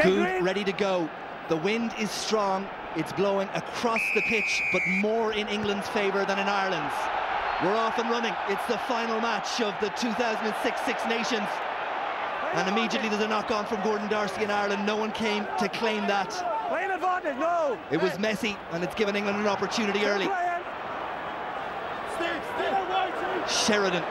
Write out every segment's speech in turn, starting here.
Goode ready to go. The wind is strong. It's blowing across the pitch, but more in England's favour than in Ireland's. We're off and running. It's the final match of the 2006 Six Nations. And immediately there's a knock-on from Gordon D'Arcy in Ireland. No one came to claim that. Playing advantage, no. It was messy, and it's given England an opportunity early. Sheridan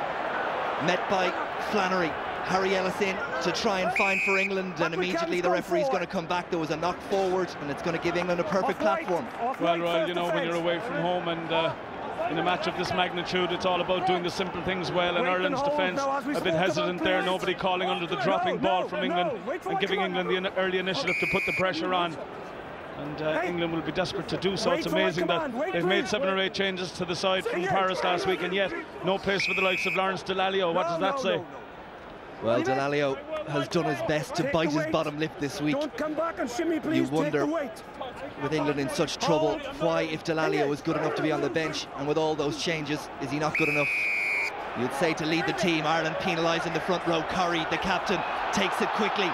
met by Flannery. Harry Ellis in to try and find for England, and immediately the referee's going to come back. There was a knock forward, and it's going to give England a perfect platform. Well, you know, when you're away from home and in a match of this magnitude, it's all about doing the simple things well, and Ireland's defence a bit hesitant there, nobody calling under the dropping ball from England and giving England the early initiative to put the pressure on. And England will be desperate to do so. It's amazing that they've made 7 or 8 changes to the side from Paris last week, and yet no pace for the likes of Lawrence Dallaglio. What does that say? Well, Dallaglio has done his best to bite his bottom lip this week. You wonder, with England in such trouble, why, if Dallaglio is good enough to be on the bench, and with all those changes, is he not good enough? You'd say to lead the team. Ireland penalised in the front row. Curry, the captain, takes it quickly.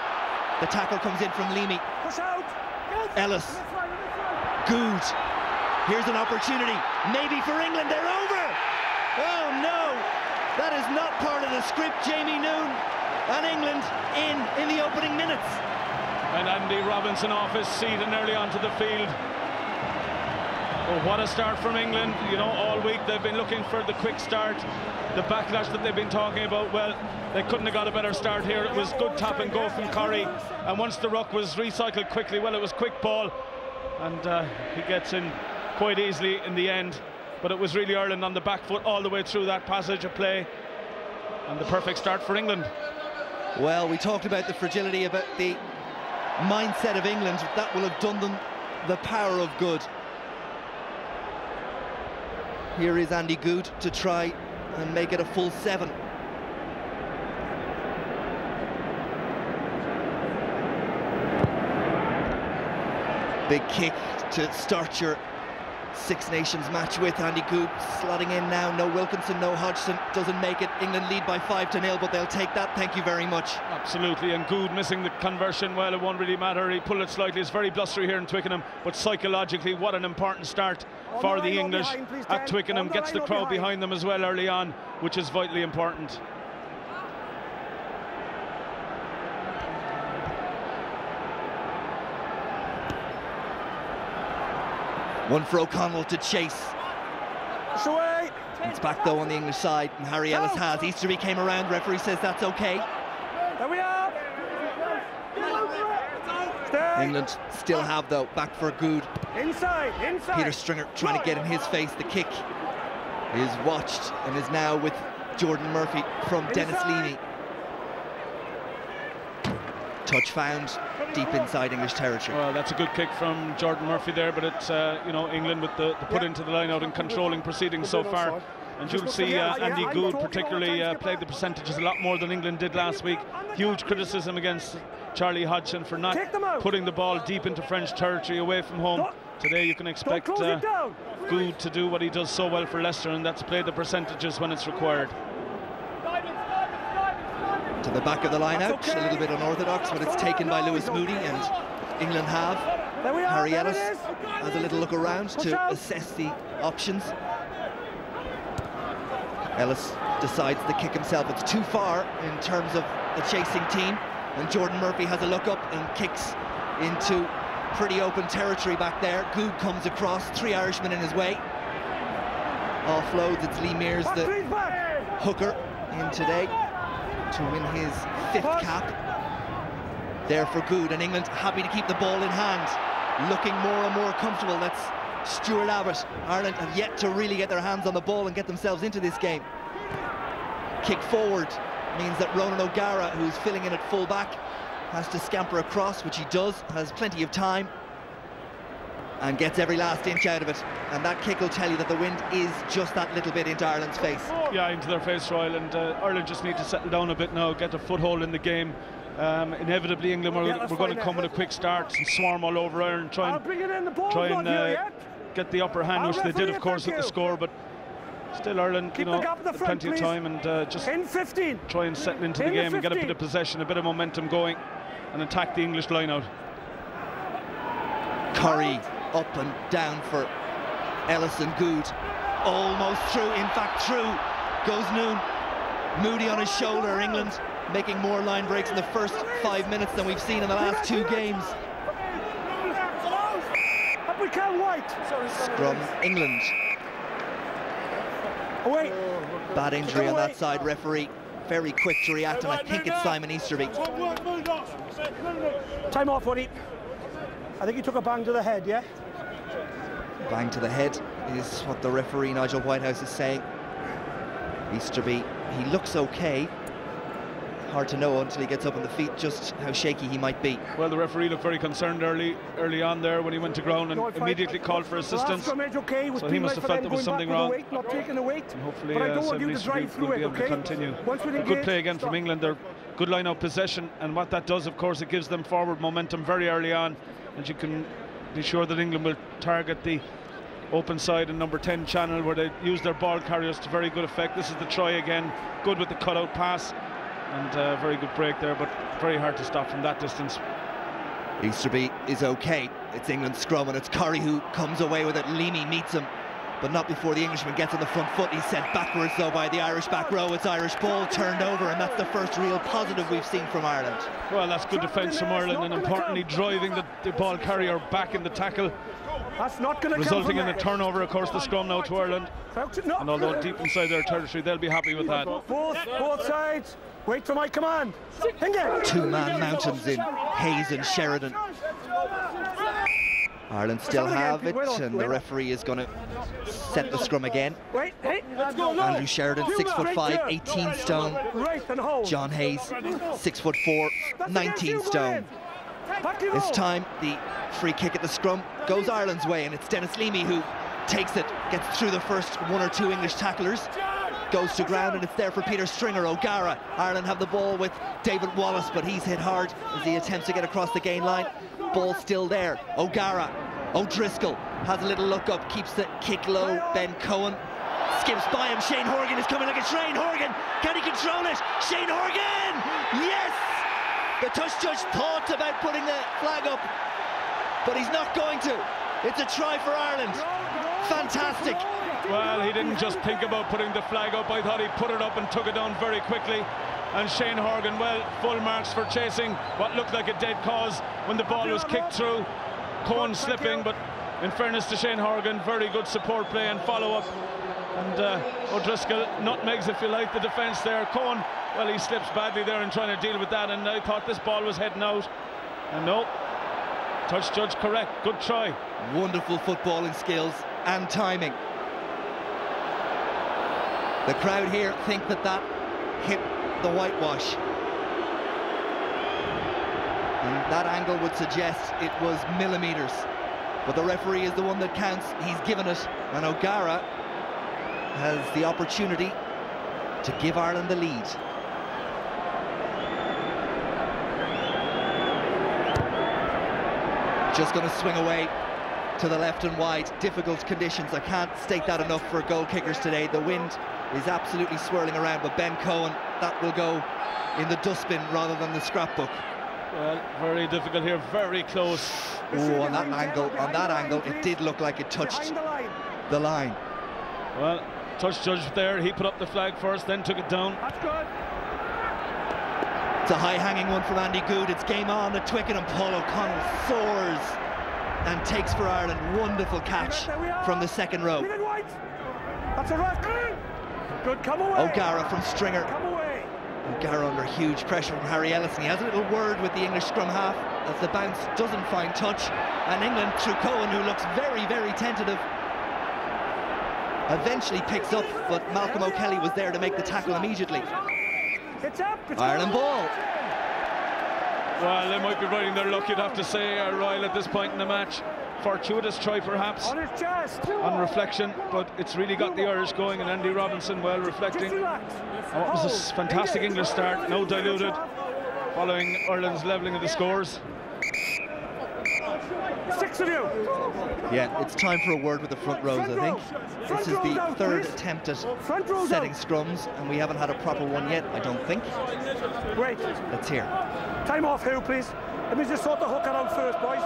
The tackle comes in from Leamy. Ellis. Goode. Here's an opportunity. Maybe for England. They're over. Oh, no. That is not part of the script. Jamie Noon and England in the opening minutes. And Andy Robinson off his seat and early onto the field. Oh, what a start from England. You know, all week they've been looking for the quick start, the backlash that they've been talking about. Well, they couldn't have got a better start here. It was good tap and go from Curry, and once the ruck was recycled quickly, well, it was quick ball, and he gets in quite easily in the end. But it was really Ireland on the back foot all the way through that passage of play, and the perfect start for England. Well, we talked about the fragility, about the mindset of England. That will have done them the power of good. Here is Andy Goode to try and make it a full 7. Big kick to start your Six Nations match with. Andy Goode slotting in now. No Wilkinson, no Hodgson. Doesn't make it. England lead by 5-0, but they'll take that. Thank you very much. Absolutely, and Goode missing the conversion. Well, it won't really matter. He pulled it slightly. It's very blustery here in Twickenham, but psychologically, what an important start for the English at Twickenham. Gets the crowd behind them as well early on, which is vitally important. One for O'Connell to chase. It's back though on the English side, and Harry Ellis has. Easterby came around, referee says that's okay. There we are. England still have though, back for Goode. Inside. Peter Stringer trying to get in his face. The kick is watched and is now with Jordan Murphy from Dennis Leamy. Touch found deep inside English territory. Well, that's a good kick from Jordan Murphy there, but it's you know, England with the put into the line out and controlling proceedings so far. And you'll see Andy Goode particularly played the percentages a lot more than England did last week. Huge criticism against Charlie Hodgson for not putting the ball deep into French territory away from home. Today you can expect Goode to do what he does so well for Leicester, and that's play the percentages when it's required. To the back of the line out, a little bit unorthodox, but it's taken by Lewis Moody, and England have. Harry Ellis has a little look around to assess the options. Ellis decides to kick himself. It's too far in terms of the chasing team, and Jordan Murphy has a look up and kicks into pretty open territory back there. Goode comes across, 3 Irishmen in his way. Offloads, it's Lee Mears, the hooker, in today to win his 5th cap. There for Goode, and England happy to keep the ball in hand, looking more and more comfortable. That's Stuart Abbott. Ireland have yet to really get their hands on the ball and get themselves into this game. Kick forward means that Ronan O'Gara, who's filling in at full back, has to scamper across, which he does, has plenty of time, and gets every last inch out of it. And that kick will tell you that the wind is just that little bit into Ireland's face. Yeah, into their face, Royal, and Ireland just need to settle down a bit now, get a foothold in the game. Inevitably England we're going to come with a quick start and swarm all over Ireland, try and get the upper hand, which they did of course with the score, but still Ireland, you know, plenty of time, and just try and settle into the game and get a bit of possession, a bit of momentum going. and attack the English line-out. Curry up and down for RONAN Goode. Almost through, in fact through goes Noon. Moody on his shoulder. England making more line breaks in the first 5 minutes than we've seen in the last 2 games. We can't wait. Scrum England. Away. Bad injury on that side. Referee very quick to react, and I think it's Simon Easterby. Time off, Woody. I think he took a bang to the head, yeah? Bang to the head is what the referee Nigel Whitehouse is saying. Easterby, he looks okay. Hard to know until he gets up on the feet just how shaky he might be. Well, the referee looked very concerned early on there when he went to ground and immediately called for assistance. So he must have felt there was something wrong. Not taking the weight. And hopefully Simon Easterby will be able to continue. A good play again from England. They're good line-out possession, and what that does, of course, it gives them forward momentum very early on, and you can be sure that England will target the open side and number 10 channel where they use their ball carriers to very good effect. This is the try again. Good with the cut-out pass. And very good break there, but very hard to stop from that distance. Easterby is okay. It's England's scrum, and it's Curry who comes away with it. Leamy meets him, but not before the Englishman gets on the front foot. He's sent backwards, though, by the Irish back row. It's Irish ball turned over, and that's the first real positive we've seen from Ireland. Well, that's good defence from Ireland, and importantly, driving the ball carrier back in the tackle. That's not going to resulting in a turnover, of course, the scrum now to Ireland. And although deep inside their territory, they'll be happy with that. Both sides. Wait for my command. 2-man mountains in Hayes and Sheridan. Ireland still have it, and the referee is going to set the scrum again. Andrew Sheridan, 6'5", 18 stone. John Hayes, 6'4", 19 stone. This time the free kick at the scrum goes Ireland's way, and it's Dennis Leamy who takes it, gets through the first 1 or 2 English tacklers, goes to ground, and it's there for Peter Stringer. O'Gara. Ireland have the ball with David Wallace, but he's hit hard as he attempts to get across the gain line. Ball still there. O'Gara. O'Driscoll has a little look up, keeps the kick low. Ben Cohen skips by him. Shane Horgan is coming like a train. Horgan, can he control it? Shane Horgan! Yes! The touch judge thought about putting the flag up, but he's not going to. It's a try for Ireland. Fantastic. Well, he didn't just think about putting the flag up. I thought he put it up and took it down very quickly. And Shane Horgan, well, full marks for chasing what looked like a dead cause when the ball was kicked through. Cohen slipping, but in fairness to Shane Horgan, very good support play and follow-up. And O'Driscoll nutmegs, if you like, the defence there. Cohen, well, he slips badly there in trying to deal with that, and I thought this ball was heading out. And no, touch judge correct. Good try. Wonderful footballing skills and timing. The crowd here think that hit the whitewash. And that angle would suggest it was millimetres. But the referee is the one that counts. He's given it, and O'Gara has the opportunity to give Ireland the lead. Just going to swing away to the left and wide. Difficult conditions. I can't state that enough for goal kickers today. The wind is absolutely swirling around, but Ben Cohen, that will go in the dustbin rather than the scrapbook. Well, very difficult here, very close. Oh, on that angle, it did look like it touched the line. Well, touch judge there, he put up the flag first, then took it down. That's good. It's a high-hanging one from Andy Goode. It's game on at Twickenham. Paul O'Connell soars and takes for Ireland. Wonderful catch from the second row. That's a ruck. Good, come away. O'Gara from Stringer. Come away. O'Gara under huge pressure from Harry Ellison. He has a little word with the English scrum half as the bounce doesn't find touch. And England, through Cohen, who looks very, very tentative, eventually picks up, but Malcolm O'Kelly was there to make the tackle immediately. It's up. Ireland ball. Well, they might be riding their luck, you'd have to say, Ryle, at this point in the match. Fortuitous try, perhaps, on his chest, on reflection, but it's really got the Irish going, and Andy Robinson, well, reflecting. Oh, it was a fantastic English start, no diluted, following Ireland's levelling of the scores. 6 of you. Yeah, it's time for a word with the front rows, I think. This is the third attempt at setting scrums, and we haven't had a proper one yet, I don't think. Wait. Let's hear. Time off, Hugh, please. Let me just sort the hooker out first, boys.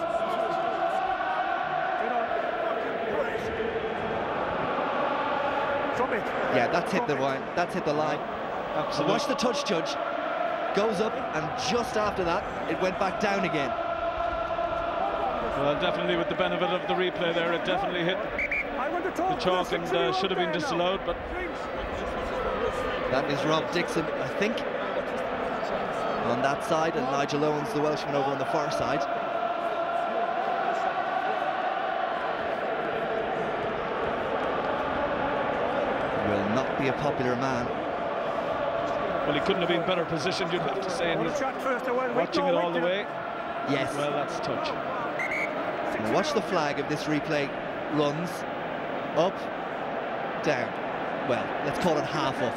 Drop it. Yeah, that's hit the line. That's hit the line. So watch the touch, Judge. Goes up, and just after that, it went back down again. Well, definitely with the benefit of the replay there, it definitely hit the chalk and should have been disallowed, but... That is Rob Dixon, I think, on that side, and Nigel Owens, the Welshman, over on the far side. Will not be a popular man. Well, he couldn't have been better positioned, you'd have to say, and he's watching it all the way. Yes. Well, that's touch. Now watch the flag of this replay runs up, down. Well, let's call it half up.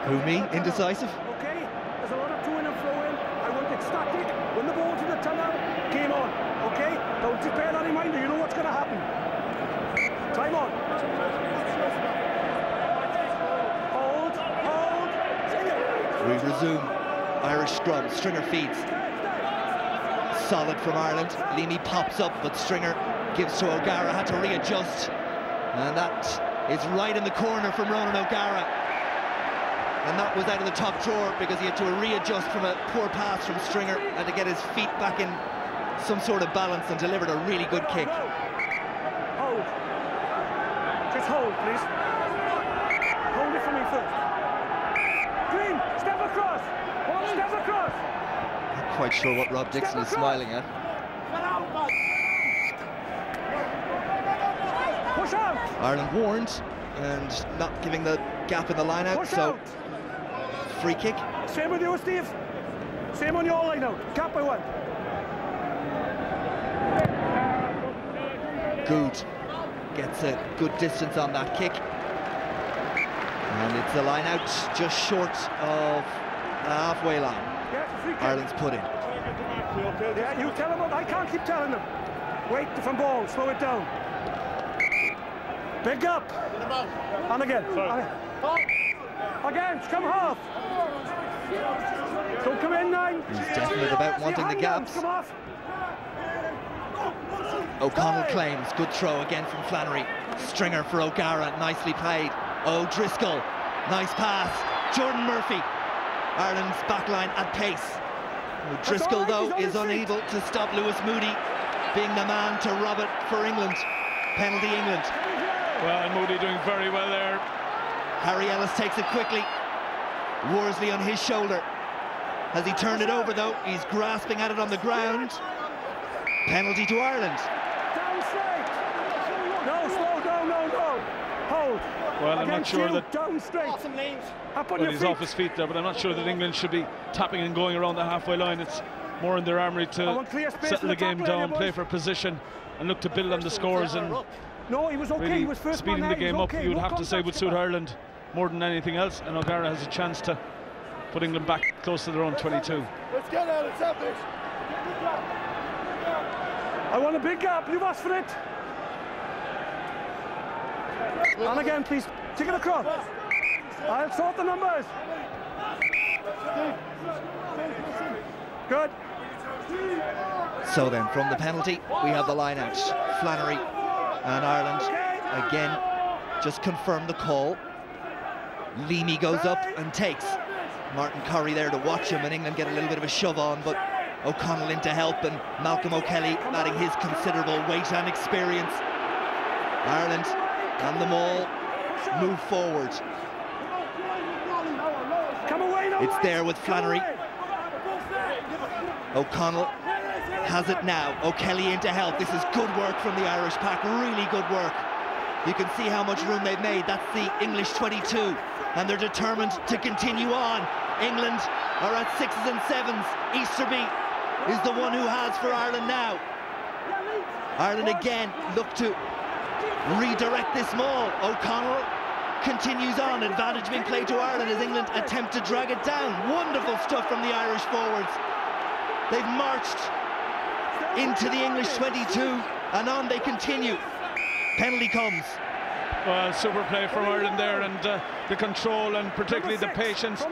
Who, me? Indecisive? Okay, there's a lot of to in and flow in. I want it static. When the ball to the tunnel, game on. Okay? Don't just bear that in mind, you know what's going to happen. Time on. We resume. Irish scrum. Stringer feeds. Solid from Ireland. Leamy pops up, but Stringer gives to O'Gara. Had to readjust. And that is right in the corner from Ronan O'Gara. And that was out of the top drawer because he had to readjust from a poor pass from Stringer and to get his feet back in some sort of balance and delivered a really good kick. Hold. Just hold, please. Hold it for me first. Green, step across. Step across. Not quite sure what Rob Dixon is smiling at. Push out. Ireland warned and not giving the gap in the line out, so free kick. Same with you, Steve. Same on your line out. Gap by one. Goode gets a good distance on that kick. And it's a line out just short of the halfway line. Ireland's put in. Yeah, you tell them. I can't keep telling them. Wait from ball, slow it down. Big up. And again. Again, come half. Don't come in, 9. He's definite about wanting the gaps. O'Connell claims. Good throw again from Flannery. Stringer for O'Gara. Nicely played. O'Driscoll. Nice pass. Jordan Murphy. Ireland's backline at pace. O'Driscoll, though, is unable to stop Lewis Moody being the man to rob it for England. Penalty, England. Well, and Moody doing very well there. Harry Ellis takes it quickly. Worsley on his shoulder. Has he turned it over, though? He's grasping at it on the ground. Penalty to Ireland. Down straight. No, slow down, no. Hold. Well, I'm not sure that... Down straight. Well, he's off his feet there, but I'm not sure that England should be tapping and going around the halfway line. It's more in their armoury to settle the game down, play for position, and look to build on the scores. And no, he was okay. Really he was first speeding the game up, you would have to say, would suit back. Ireland more than anything else. And O'Gara has a chance to put England back close to their own 22. Let's get out. Let's have this. I want a big gap. You've asked for it. And again, please, take it across. I'll sort the numbers. Good. So then, from the penalty, we have the line out. Flannery and Ireland again just confirm the call. Leamy goes up and takes. Martin Curry there to watch him, and England get a little bit of a shove on, but O'Connell in to help, and Malcolm O'Kelly adding his considerable weight and experience. Ireland and the maul move forward. It's there with Flannery. O'Connell has it now. O'Kelly in to help. This is good work from the Irish pack, really good work. You can see how much room they've made. That's the English 22, and they're determined to continue on. England are at 6s and 7s. Easterby is the one who has for Ireland now. Ireland again look to redirect this maul. O'Connell continues on. Advantage being played to Ireland as England attempt to drag it down. Wonderful stuff from the Irish forwards. They've marched into the English 22, and on they continue. Penalty comes. Well, super play from Ireland there, and the control and particularly the patience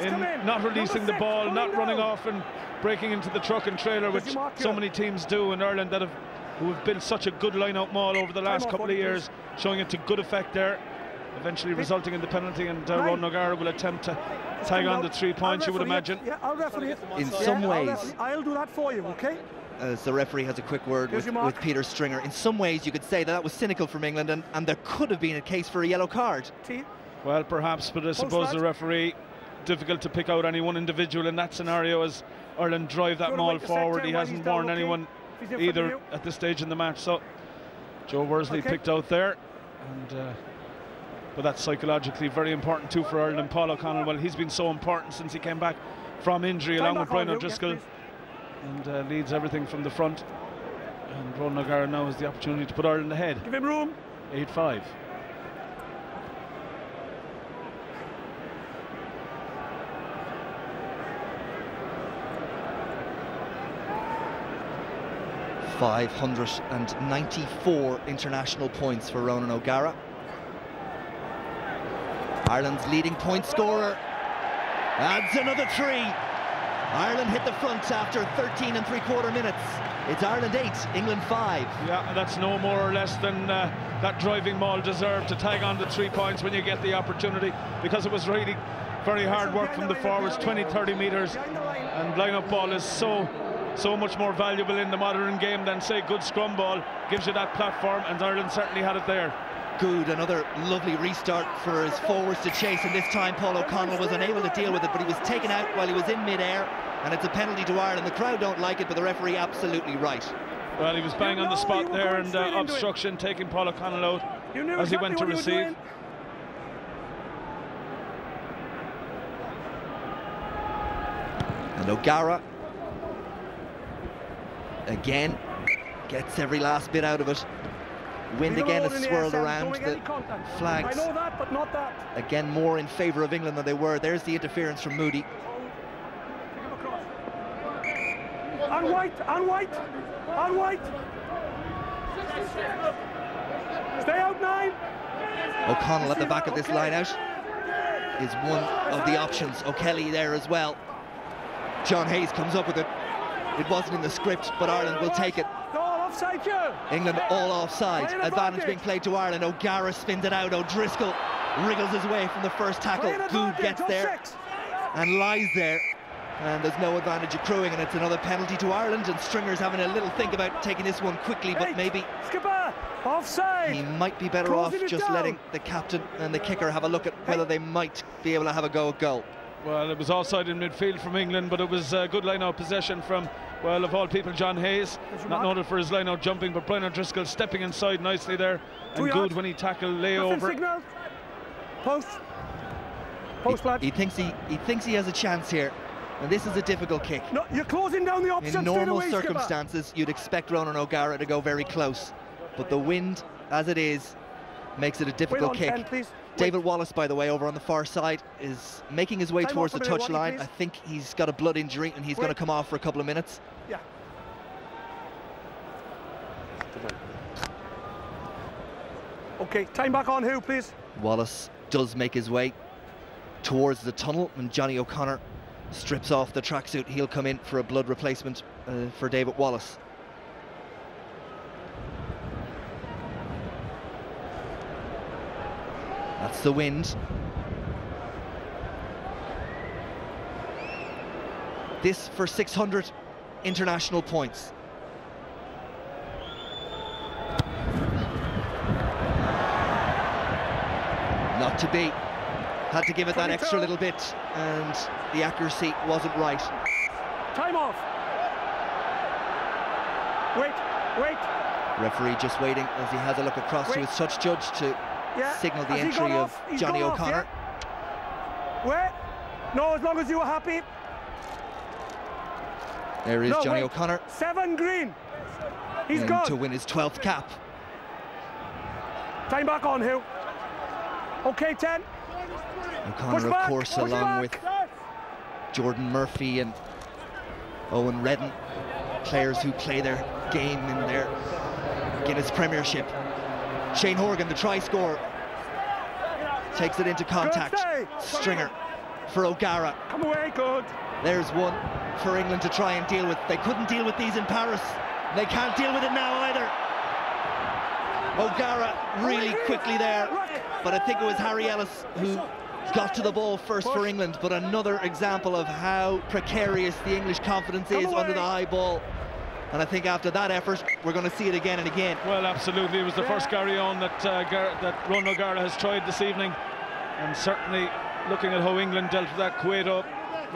in not releasing the ball, not running off and breaking into the truck and trailer, which so many teams do in Ireland who have built such a good line-out maul over the last couple of years, showing it to good effect there, eventually resulting in the penalty, and RONAN O'GARA will attempt to tag on the 3 points, you would imagine. Yeah, I'll referee it. In some ways, I'll do that for you, okay? As the referee has a quick word with Peter Stringer, in some ways you could say that was cynical from England, and there could have been a case for a yellow card. Well, perhaps, but I suppose the referee, difficult to pick out any one individual in that scenario as Ireland drive that maul forward. He hasn't warned anyone either at this stage in the match, so Joe Worsley picked out there, and but that's psychologically very important too for Ireland. Paul O'Connell, well, he's been so important since he came back from injury, along with Brian O'Driscoll, and leads everything from the front. And RONAN O'GARA now has the opportunity to put Ireland ahead. Give him room. 8-5. $594 international points for RONAN O'GARA. Ireland's leading point scorer adds another 3. Ireland hit the front after 13 3/4 minutes. It's Ireland 8, England 5. Yeah, and that's no more or less than that driving maul deserved, to tag on the 3 points when you get the opportunity, because it was really very hard work from the forwards, 20-30 metres, and line-up ball is so much more valuable in the modern game than, say, good scrum ball. Gives you that platform, and Ireland certainly had it there. Goode, another lovely restart for his forwards to chase, and this time Paul O'Connell was unable to deal with it, but he was taken out while he was in mid-air, and it's a penalty to Ireland. The crowd don't like it, but the referee absolutely right. Well, he was bang on the spot there, and obstruction, taking Paul O'Connell out as he went to receive. And O'GARA again gets every last bit out of it. Wind again has swirled around the flags. I know that, but not that. Again, more in favour of England than they were. There's the interference from Moody. On white, on white, on white. Stay out 9. O'Connell at the back of this line out is one of the options. O'Kelly there as well. John Hayes comes up with it. It wasn't in the script, but Ireland will take it. England all offside. Advantage being played to Ireland. O'GARA spins it out. O'Driscoll wriggles his way from the first tackle. Goode gets there and lies there. And there's no advantage accruing, and it's another penalty to Ireland. And Stringer's having a little think about taking this one quickly, but maybe offside. He might be better off just letting the captain and the kicker have a look at whether they might be able to have a go at goal. Well, it was offside in midfield from England, but it was a good line-out possession from, well, of all people, John Hayes. Not noted for his line-out jumping, but Brian O'Driscoll stepping inside nicely there. And Goode when he tackled layover. Post, lad. He thinks he has a chance here. And this is a difficult kick. No, you're closing down the option. In normal circumstances, you'd expect RONAN O'GARA to go very close. But the wind, as it is, makes it a difficult kick. 10, David Wallace, by the way, over on the far side, is making his way towards the touchline. I think he's got a blood injury and he's going to come off for a couple of minutes. Yeah. Okay, time back on who, please? Wallace does make his way towards the tunnel, and Johnny O'Connor strips off the tracksuit. He'll come in for a blood replacement for David Wallace. That's the wind. This for 600 international points. Not to be. Had to give it that extra little bit, and the accuracy wasn't right. Time off. Wait. Referee just waiting as he has a look across to his touch judge to signal the entry of Johnny O'Connor. Wait. No, as long as you are happy. There is Johnny O'Connor. 7 green. He's and gone. To win his 12th cap. Time back on, Hugh. Okay, 10. O'Connor, of course, along with Jordan Murphy and Owen Redden, players who play their game in their Guinness Premiership. Shane Horgan, the try scorer, takes it into contact. Stringer for O'Gara. Come away, good. There's one for England to try and deal with. They couldn't deal with these in Paris. They can't deal with it now either. O'Gara really quickly there, but I think it was Harry Ellis who got to the ball first for England. But another example of how precarious the English confidence is under the high ball. And I think after that effort, we're going to see it again and again. Well, absolutely. It was the first carry-on that RONAN O'GARA has tried this evening. And certainly, looking at how England dealt with that Cueto,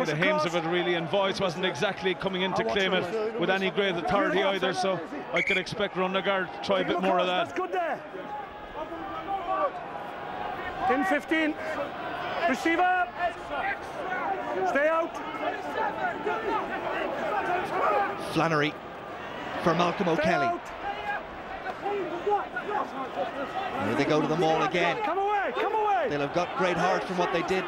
the aims of it really, and Voice wasn't exactly coming in to claim it with any great authority either, so I could expect RONAN O'GARA to try a bit more of that. That's good there. In 15. Receiver. Stay out. Flannery for Malcolm O'Kelly. Here they go to the maul again. Come away, come away. They'll have got great heart from what they did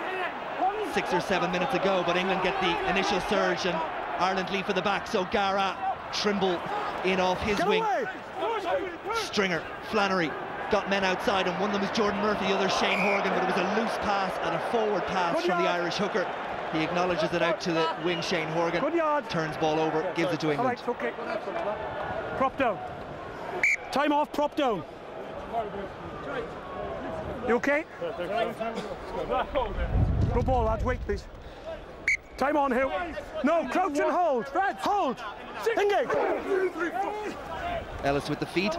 6 or 7 minutes ago, but England get the initial surge and Ireland lead for the back. So O'Gara, Trimble in off his wing. Stringer, Flannery got men outside, and one of them was Jordan Murphy, the other Shane Horgan, but it was a loose pass and a forward pass from the Irish hooker. He acknowledges it out to the wing, Shane Horgan. Turns ball over, gives it to England. All right, okay. Prop down. Time off, prop down. You okay? No ball, lads, wait please. Time on here. No, crouch and hold. Hold. Engage. Ellis with the feet.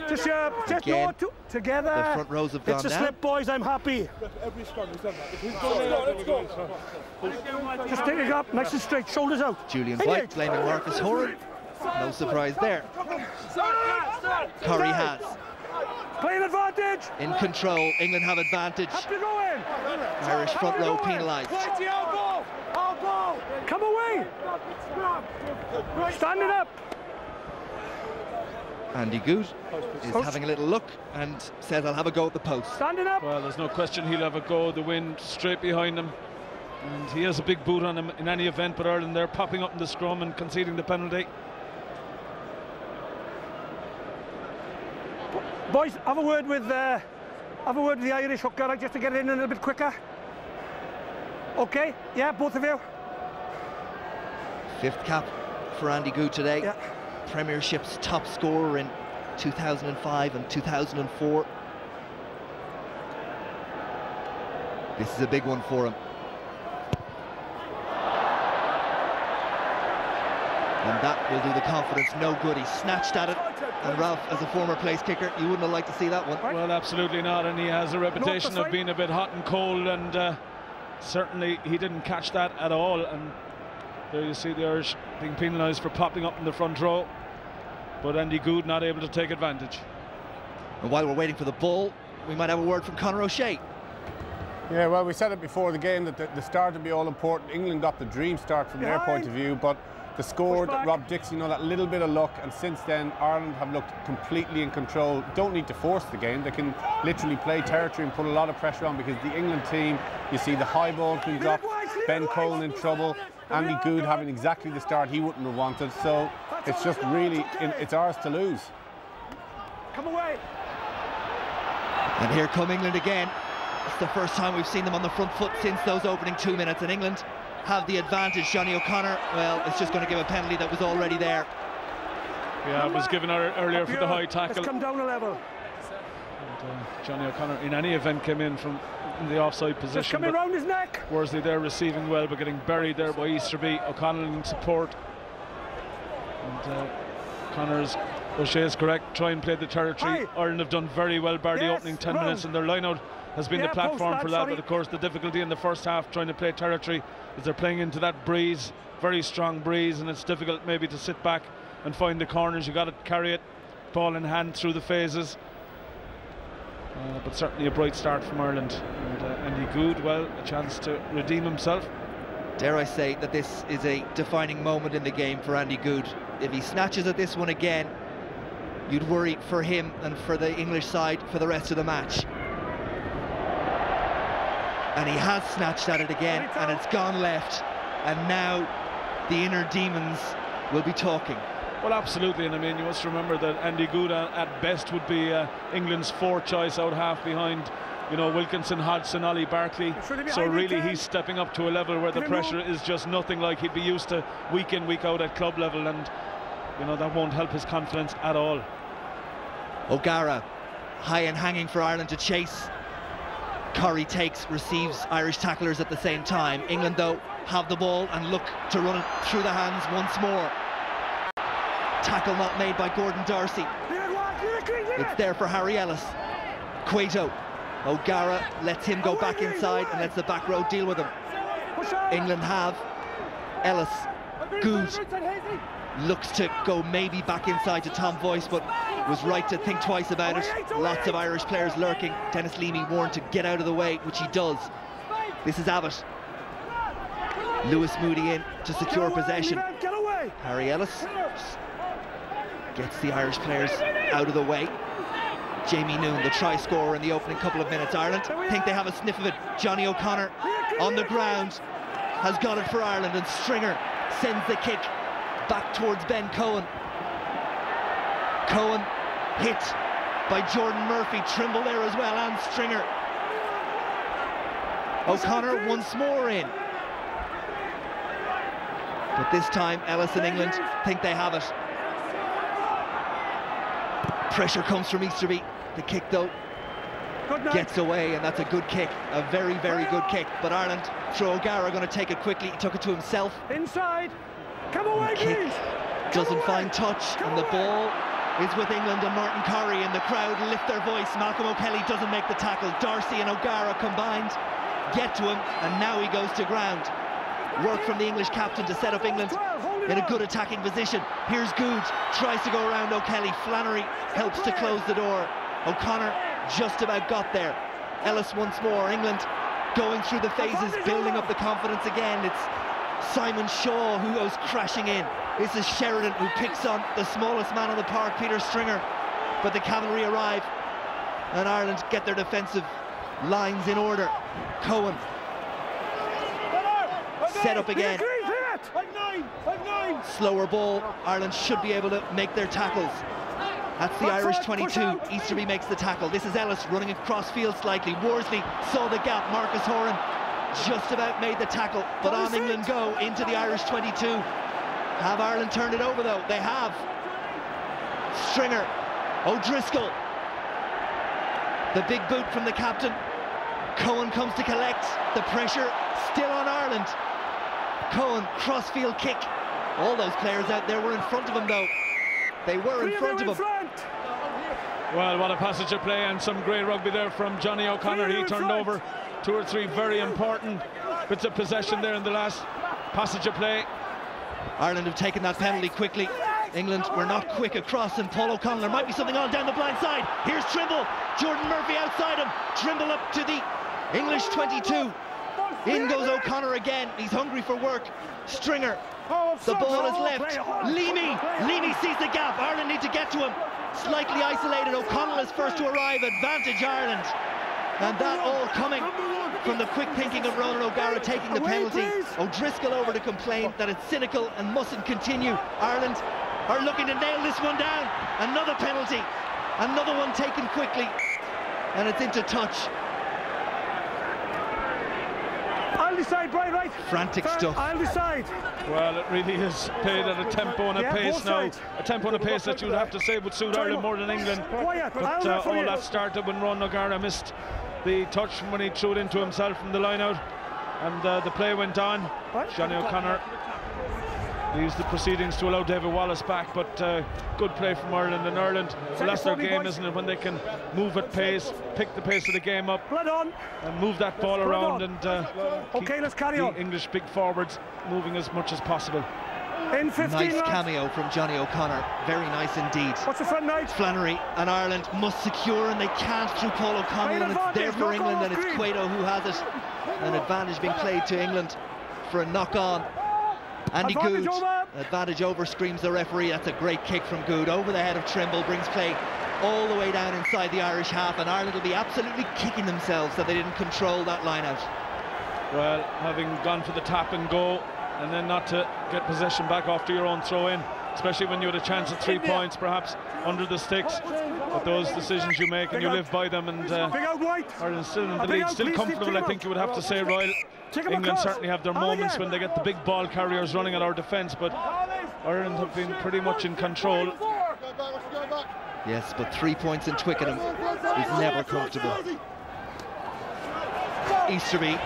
Just no, together. The front rows have gone down. It's a slip, boys, I'm happy. Just take it up, nice and straight, shoulders out. Julian White blaming Marcus Horan. No surprise there. Curry has. Playing advantage. In control, England have advantage. Irish front row penalised. Come away. Standing up. Andy Goode is having a little look and says, I'll have a go at the post. Standing up. Well, there's no question he'll have a go. The wind straight behind him. And he has a big boot on him in any event, but Ireland, they're popping up in the scrum and conceding the penalty. Boys, have a word with the Irish hooker just to get it in a little bit quicker. Okay, yeah, both of you. 5th cap for Andy Goode today. Yeah. Premiership's top scorer in 2005 and 2004. This is a big one for him. And that will do the confidence no good. He snatched at it, and Ralph, as a former place kicker, you wouldn't have liked to see that one. Well, absolutely not, and he has a reputation of being a bit hot and cold, and certainly he didn't catch that at all. And there you see the Irish being penalised for popping up in the front row, but Andy Goode not able to take advantage. And while we're waiting for the ball, we might have a word from Conor O'Shea. Yeah, well, we said it before the game that the start would be all important. England got the dream start from their point of view, but the score that Rob Dixon, that little bit of luck, and since then Ireland have looked completely in control. Don't need to force the game. They can literally play territory and put a lot of pressure on, because the England team, you see the high ball being dropped, Ben Cohen in trouble, Andy Goode having exactly the start he wouldn't have wanted. So it's just really, it's ours to lose. Come away. And here come England again. It's the first time we've seen them on the front foot since those opening 2 minutes, and England have the advantage. Johnny O'Connor, well, it's just going to give a penalty that was already there. Yeah, it was given earlier for the high tackle. Let's come down a level. And, Johnny O'Connor in any event came in from the offside position. Just coming around his neck. Worsley there receiving well, but getting buried there by Easterby. O'Connell in support. And O'Shea is correct. Try and play the territory. Ireland have done very well, bar the opening 10 minutes, and their line-out has been the platform for that. But of course, the difficulty in the first half trying to play territory is they're playing into that breeze, very strong breeze, and it's difficult maybe to sit back and find the corners. You got to carry it, ball in hand through the phases. But certainly a bright start from Ireland. And Andy Goode, well, a chance to redeem himself. Dare I say that this is a defining moment in the game for Andy Goode. If he snatches at this one again, you'd worry for him and for the English side for the rest of the match. And he has snatched at it again, and it's gone left. And now the inner demons will be talking. Well, absolutely, and I mean, you must remember that Andy Goode at best would be England's fourth choice out half behind, you know, Wilkinson, Hodgson, Ollie Barkley. So really he's stepping up to a level where the pressure is just nothing like he'd be used to week in, week out at club level, and you know, that won't help his confidence at all. O'Gara high and hanging for Ireland to chase. Curry takes, receives Irish tacklers at the same time. England though have the ball and look to run it through the hands once more. Tackle not made by Gordon Darcy. It's there for Harry Ellis. Cueto. O'Gara lets him go back inside and lets the back row deal with him. England have Ellis. Goode looks to go maybe back inside to Tom Voice, but was right to think twice about it. Lots of Irish players lurking. Dennis Leamy warned to get out of the way, which he does. This is Abbott. Lewis Moody in to secure possession. Harry Ellis gets the Irish players out of the way. Jamie Noon, the try scorer in the opening couple of minutes. Ireland think they have a sniff of it. Johnny O'Connor on the ground has got it for Ireland, and Stringer sends the kick back towards Ben Cohen. Cohen hit by Jordan Murphy. Trimble there as well, and Stringer. O'Connor once more in. But this time Ellis and England think they have it. Pressure comes from Easterby. The kick though gets away, and that's a good kick, a very, very good kick. But Ireland, through O'Gara, going to take it quickly. He took it to himself. Inside. Come away, kick doesn't find touch, and the ball is with England, and Martin Corrie in the crowd lift their voice. Malcolm O'Kelly doesn't make the tackle. Darcy and O'Gara combined get to him, and now he goes to ground. Work from the English captain to set up England in a good attacking position. Here's Goode, tries to go around O'Kelly. Flannery helps to close the door. O'Connor just about got there. Ellis once more. England going through the phases, building up the confidence again. It's Simon Shaw who goes crashing in. This is Sheridan who picks on the smallest man on the park, Peter Stringer. But the cavalry arrive, and Ireland get their defensive lines in order. Cohen set up again. Slower ball. Ireland should be able to make their tackles. That's the Irish 22. Easterby makes the tackle. This is Ellis running across field slightly. Worsley saw the gap. Marcus Horan just about made the tackle, but on England go into the Irish 22. Have Ireland turned it over though? They have. Stringer, O'Driscoll, the big boot from the captain. Cohen comes to collect. The pressure still on Ireland. Cohen, cross-field kick. All those players out there were in front of him though. They were in front of him. Well, what a passage of play, and some great rugby there from Johnny O'Connor. He turned over 2 or 3 very important bits of possession there in the last passage of play. Ireland have taken that penalty quickly. England were not quick across, and Paul O'Connell, there might be something on down the blind side. Here's Trimble, Jordan Murphy outside him. Trimble up to the English 22. In goes O'Connor again. He's hungry for work. Stringer. The ball is left. Leamy sees the gap. Ireland need to get to him. Slightly isolated. O'Connell is first to arrive. Advantage Ireland. And that all coming from the quick thinking of Ronan O'Gara taking the penalty. O'Driscoll over to complain that it's cynical and mustn't continue. Ireland are looking to nail this one down. Another penalty. Another one taken quickly. And it's into touch. I'll decide, right. Frantic stuff. I'll decide. Well, it really is played at a tempo and a pace now. A tempo and a pace that you'd have to say would suit Ireland more than England. But all that started when Ronan O'Gara missed the touch when he threw it into himself from the line out. And the play went on. Johnny O'Connor used the proceedings to allow David Wallace back, but good play from Ireland. And Ireland, well, that's their game, isn't it? When they can move at pace, pick the pace of the game up, and move that ball around, and okay, let's carry on. English big forwards moving as much as possible. In 15 nice cameo from Johnny O'Connor, very nice indeed. What's the front night? Flannery and Ireland must secure, and they can't through Paul O'Connell, and it's there for England, and it's Cueto who has it. An advantage being played to England for a knock-on. Andy Goode, advantage over, screams the referee. That's a great kick from Goode over the head of Trimble, brings play all the way down inside the Irish half, and Ireland will be absolutely kicking themselves that they didn't control that line out. Well, having gone for the tap and go and then not to get possession back after your own throw-in, especially when you had a chance at 3 points, perhaps under the sticks. But those decisions you make and you live by them, and Ireland's still in the lead, still comfortable, I think you would have to say, Royal. England certainly have their moments when they get the big ball carriers running at our defence, but Ireland have been pretty much in control. Yes, but 3 points in Twickenham is never comfortable. Easterby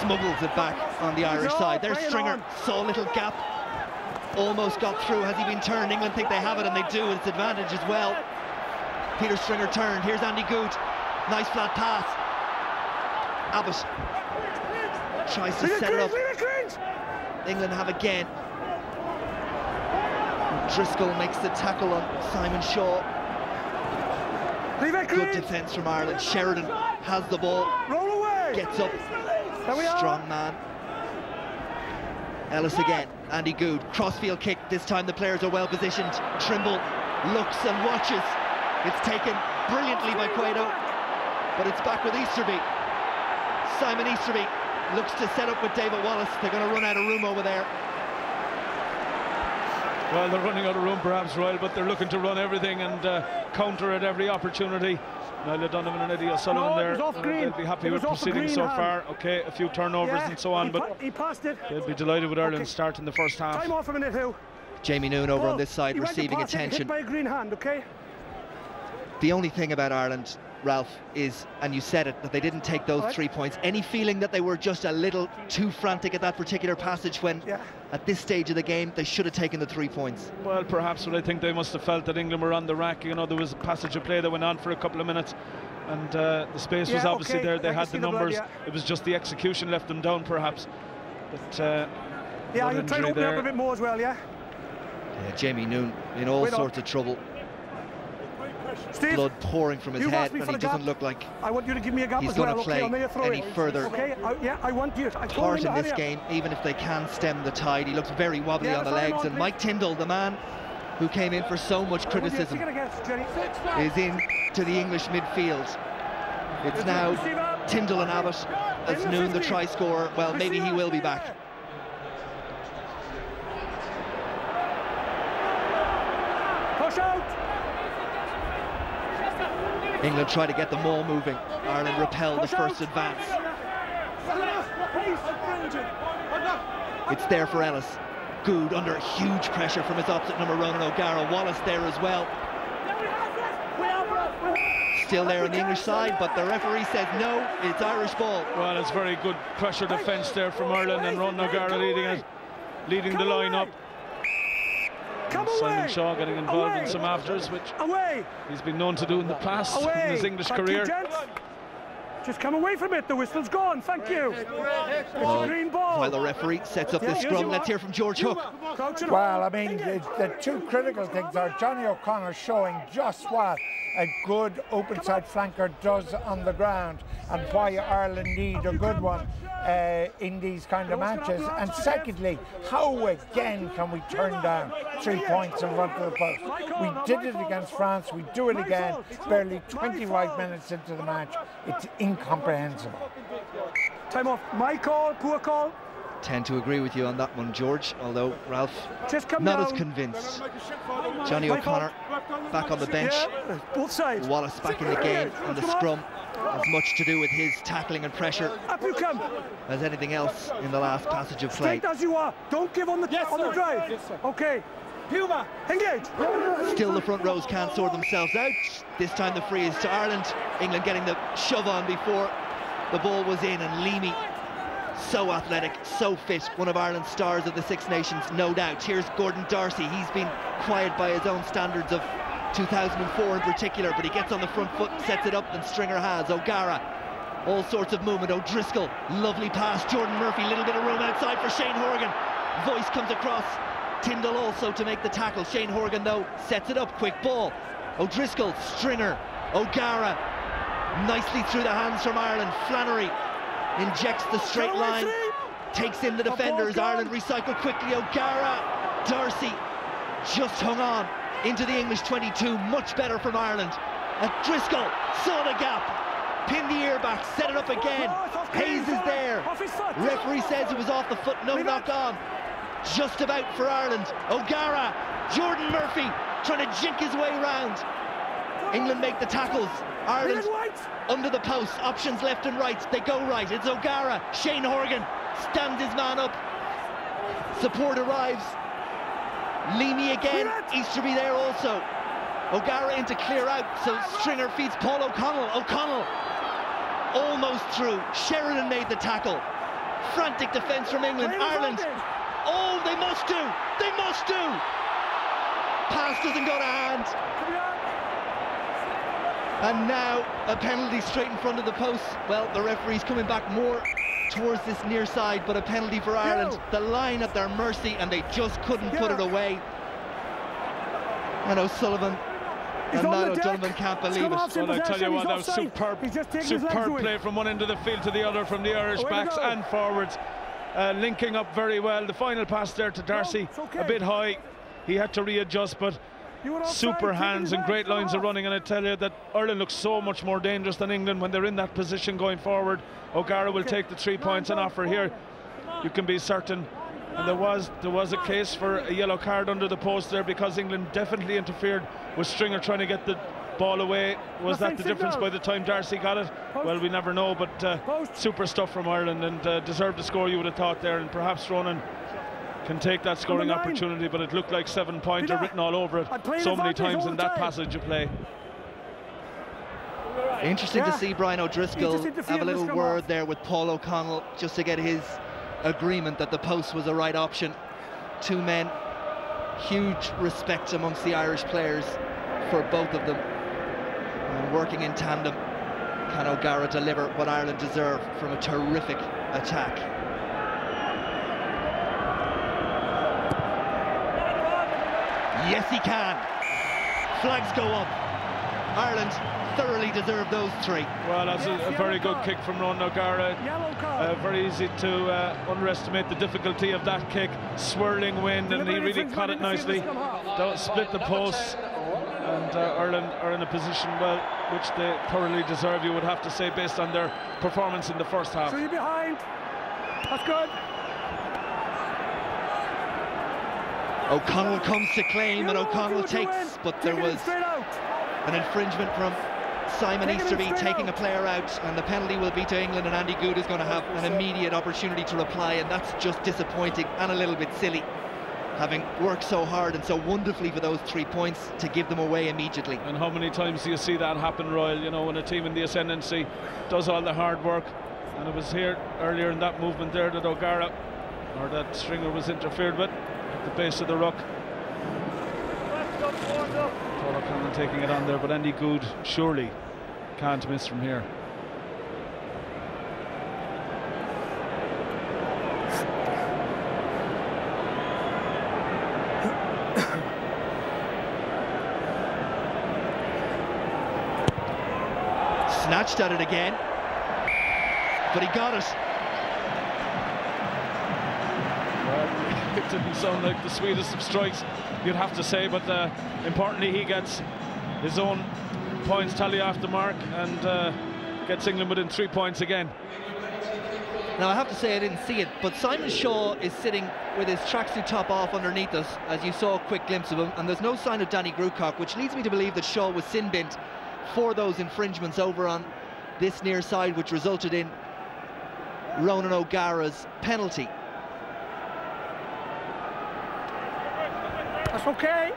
smuggles it back on the Irish side. There's Stringer, saw a little gap, almost got through. Has he been turned? England think they have it, and they do. It's advantage as well. Peter Stringer turned. Here's Andy Goode. Nice flat pass. Abbott tries to set it up. England have again. Driscoll makes the tackle on Simon Shaw. Good defence from Ireland. Sheridan has the ball. Gets up. Strong man. Ellis again. Andy Goode. Crossfield kick. This time the players are well positioned. Trimble looks and watches. It's taken brilliantly by Cueto, but it's back with Easterby. Simon Easterby looks to set up with David Wallace. They're going to run out of room over there. Well, they're running out of room perhaps, Royal, but they're looking to run everything and counter at every opportunity. Niall Donovan and Eddie O'Sullivan there, they'll be happy with proceedings so far. Okay, a few turnovers and so on, but they'll be delighted with Ireland's start in the first half. Time off a minute, Hugh. Jamie Noon over on this side receiving attention. By a green hand, okay? The only thing about Ireland, Ralph, is, and you said it, that they didn't take those 3 points. Any feeling that they were just a little too frantic at that particular passage when, at this stage of the game, they should have taken the 3 points? Well, perhaps, but I think they must have felt that England were on the rack. You know, there was a passage of play that went on for a couple of minutes, and the space was obviously there. They had the numbers. It was just the execution left them down, perhaps. But you're trying to open up a bit more as well, Jamie Noon in all sorts of trouble. Steve, blood pouring from his head, and he doesn't look like I want you to give me a gap he's as going well, to play any further I want you part in this game, even if they can stem the tide. He looks very wobbly on the legs, and Mike Tyndall, the man who came in for so much criticism, is in to the English midfield. It's now Tyndall and Abbott as Noon, the try scorer. Well, maybe he will be back. Push out. England try to get the maul moving. Ireland repel the first advance. It's there for Ellis. Goode under huge pressure from his opposite number, Ronan O'Gara. Wallace there as well. Still there on the English side, but the referee says no, it's Irish ball. Well, it's very good pressure defence there from Ireland, and Ronan O'Gara leading the line up. Simon Shaw getting involved in some afters, which he's been known to do in the past in his English career. Just come away from it, the whistle's gone, thank you. It's a green ball. While the referee sets up this scrum, let's hear from George Hook. Well, I mean, the two critical things are Johnny O'Connor showing just what a good open side flanker does on the ground, and why Ireland need a good one in these kind of matches. And secondly, how again can we turn down 3 points and run to the post? We did it against France, we do it again, barely 25 minutes into the match. It's incomprehensible. Time off. My call, poor call. Tend to agree with you on that one, George, although Ralph not as convinced. Johnny O'Connor back on the bench. Both sides. Wallace back in the game, and the scrum has much to do with his tackling and pressure up you come as anything else in the last passage of play. Straight as you are. Don't give on the drive. Okay. Puma, engage. Still the front rows can't sort themselves out. This time the free is to Ireland. England getting the shove on before the ball was in, and Leamy, so athletic, so fit, one of Ireland's stars of the Six Nations, no doubt. Here's Gordon Darcy. He's been quiet by his own standards of 2004 in particular, but he gets on the front foot and sets it up, and Stringer has. O'Gara, all sorts of movement. O'Driscoll, lovely pass. Jordan Murphy, little bit of room outside for Shane Horgan. Voice comes across. Tyndall also to make the tackle. Shane Horgan, though, sets it up. Quick ball. O'Driscoll, Stringer, O'Gara, nicely through the hands from Ireland. Flannery injects the straight line, takes in the defenders. Ireland recycle quickly. O'Gara, Darcy just hung on into the English 22. Much better from Ireland. And Driscoll saw the gap, pinned the ear back, set it up again. Hayes is there. Referee says it was off the foot, no knock on. just about for Ireland. O'Gara, Jordan Murphy trying to jink his way round. England make the tackles. Ireland under the post, options left and right. They go right. It's O'Gara. Shane Horgan stands his man up. Support arrives. Leamy again. Easterby there also. O'Gara in to clear out, so Stringer feeds Paul O'Connell. O'Connell almost through. Sheridan made the tackle. Frantic defence from England. Ireland. Oh, they must do. They must do. Pass doesn't go to hand. And now a penalty straight in front of the post. Well, the referee's coming back more towards this near side, but a penalty for Ireland. The line at their mercy, and they just couldn't put it away. And O'Sullivan and Niall O'Donovan can't believe it. Well, I tell you what, that was superb play from one end of the field to the other from the Irish backs and forwards. Linking up very well. The final pass there to Darcy, a bit high. He had to readjust, but super hands and great lines of running. And I tell you that Ireland looks so much more dangerous than England when they're in that position going forward. O'Gara will take the 3 points and offer here. You can be certain. And there was a case for a yellow card under the post there, because England definitely interfered with Stringer trying to get the ball away. Was that the difference by the time Darcy got it? Well, we never know, but super stuff from Ireland, and deserved the score, you would have thought there. And perhaps Ronan can take that scoring opportunity, but it looked like 7-pointer written all over it so many times in that passage of play. Interesting to see Brian O'Driscoll have a little word there with Paul O'Connell, just to get his agreement that the post was the right option. Two men, huge respect amongst the Irish players for both of them, and working in tandem. Can O'Gara deliver what Ireland deserve from a terrific attack? Yes, he can. Flags go up. Ireland thoroughly deserve those 3. Well, that's a very good kick from Ronan O'Gara. Very easy to underestimate the difficulty of that kick. Swirling wind, and he really caught it nicely. Don't split the posts, and Ireland are in a position, well, which they thoroughly deserve, you would have to say, based on their performance in the first half. 3 behind. That's good. O'Connell comes to claim, and O'Connell takes, but there was an infringement from Simon Easterby taking a player out, and the penalty will be to England, and Andy Goode is going to have an immediate opportunity to reply, and that's just disappointing and a little bit silly, having worked so hard and so wonderfully for those 3 points, to give them away immediately. And how many times do you see that happen, Royal? You know, when a team in the ascendancy does all the hard work. And it was here earlier in that movement there that O'Gara, or that Stringer, was interfered with at the base of the ruck. Paul O'Connell taking it on there, but Andy Goode surely can't miss from here. Snatched at it again, but he got it. Well, it didn't sound like the sweetest of strikes, you'd have to say, but importantly, he gets his own points tally off the mark, and gets England within 3 points again. Now, I have to say I didn't see it, but Simon Shaw is sitting with his tracksuit top off underneath us, as you saw a quick glimpse of him, and there's no sign of Danny Grucock, which leads me to believe that Shaw was sin-binned for those infringements over on this near side, which resulted in Ronan O'Gara's penalty. That's okay.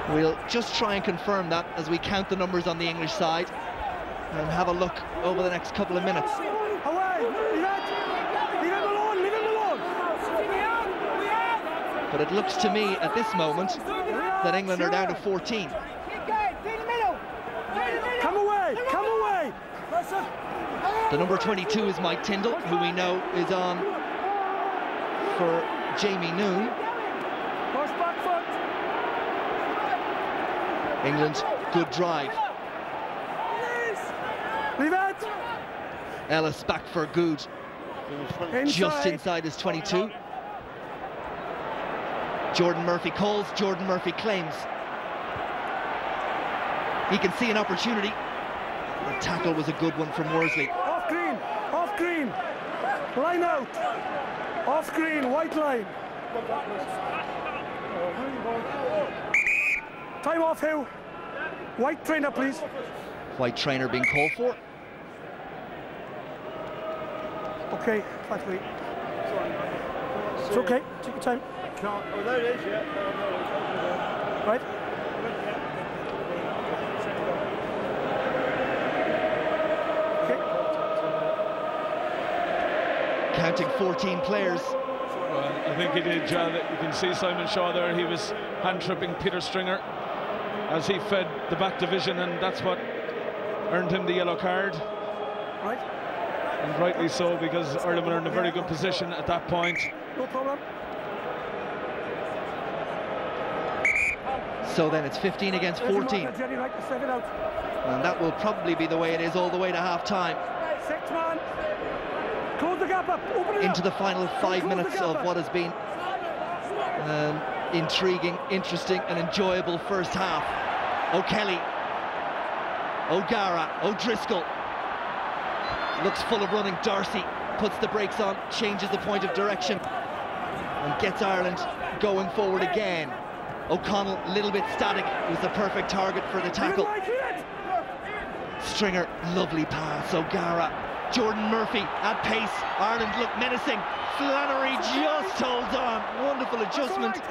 We'll just try and confirm that as we count the numbers on the English side and have a look over the next couple of minutes. But it looks to me at this moment that England are down to 14. Come away, come away. The number 22 is Mike Tyndall, who we know is on for Jamie Noon. England, good drive. Ellis back for Goode. Just inside his 22. Jordan Murphy calls, Jordan Murphy claims. He can see an opportunity. The tackle was a good one from Worsley. Off green, line out. Off screen, white line. Time off, Hugh. White trainer, please. White trainer being called for. Okay, flatly. It's okay, take your time. Oh, there it is, yeah. Right. Okay. Counting 14 players. Well, I think he did, John. You can see Simon Shaw there. He was hand-tripping Peter Stringer as he fed the back division, and that's what earned him the yellow card. Right. And rightly so, because Ireland were in a very good position at that point. No problem. So then it's 15 against 14. And that will probably be the way it is all the way to half-time. 6 man. Close the gap up. Open it into up. the final 5 minutes of what has been intriguing, interesting and enjoyable first half. O'Kelly, O'Gara, O'Driscoll. Looks full of running. Darcy puts the brakes on, changes the point of direction and gets Ireland going forward again. O'Connell, a little bit static, was the perfect target for the tackle. Stringer, lovely pass. O'Gara, Jordan Murphy at pace. Ireland look menacing. Flannery just holds on. Wonderful adjustment.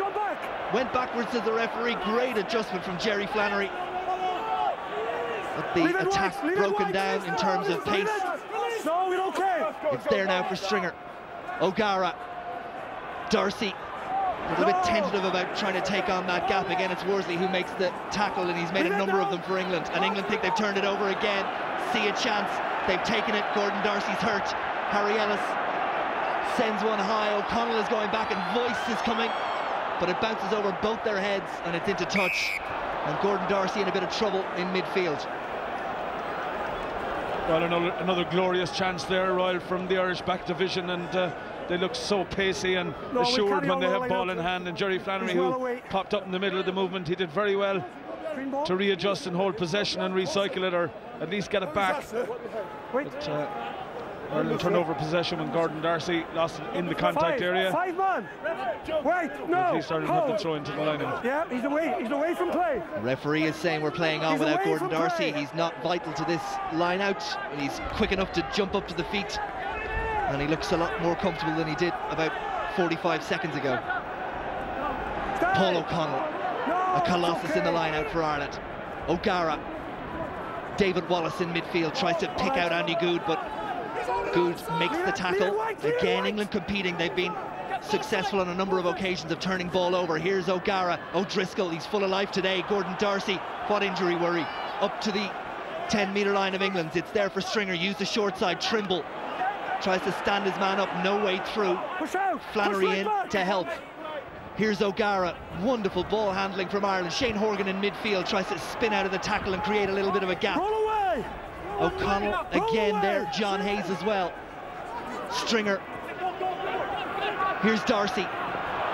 Went backwards to the referee. Great adjustment from Jerry Flannery. But the attack broken down in terms of pace. It's there now for Stringer. O'Gara, Darcy, a little bit tentative about trying to take on that gap. Again, it's Worsley who makes the tackle, and he's made a number of them for England. And England think they've turned it over again. See a chance. They've taken it. Gordon Darcy's hurt. Harry Ellis sends one high. O'Connell is going back, and Voice is coming, but it bounces over both their heads, and it's into touch. And Gordon Darcy in a bit of trouble in midfield. Well, another glorious chance there, Royal, from the Irish back division, and they look so pacey and assured when they have ball in hand. And Jerry Flannery, who popped up in the middle of the movement, he did very well to readjust and hold possession and recycle it, or at least get it back. But Ireland turned over possession when Gordon Darcy lost it in the contact area. 5 man. Wait, no. At least Ireland have the throw into the line. Yeah, he's away from play. The referee is saying we're playing on without Gordon Darcy. He's not vital to this line out. He's quick enough to jump up to the feet, and he looks a lot more comfortable than he did about 45 seconds ago. Paul O'Connell, a colossus in the line out for Ireland. O'Gara, David Wallace in midfield, tries to pick out Andy Goode, but Goode makes the tackle. Again, England competing. They've been successful on a number of occasions of turning ball over. Here's O'Gara. O'Driscoll, he's full of life today. Gordon Darcy, what injury worry? Up to the 10-metre line of England. It's there for Stringer. Use the short side. Trimble tries to stand his man up. No way through. Flannery in to help. Here's O'Gara. Wonderful ball handling from Ireland. Shane Horgan in midfield tries to spin out of the tackle and create a little bit of a gap. O'Connell again there. John Hayes as well. Stringer. Here's Darcy.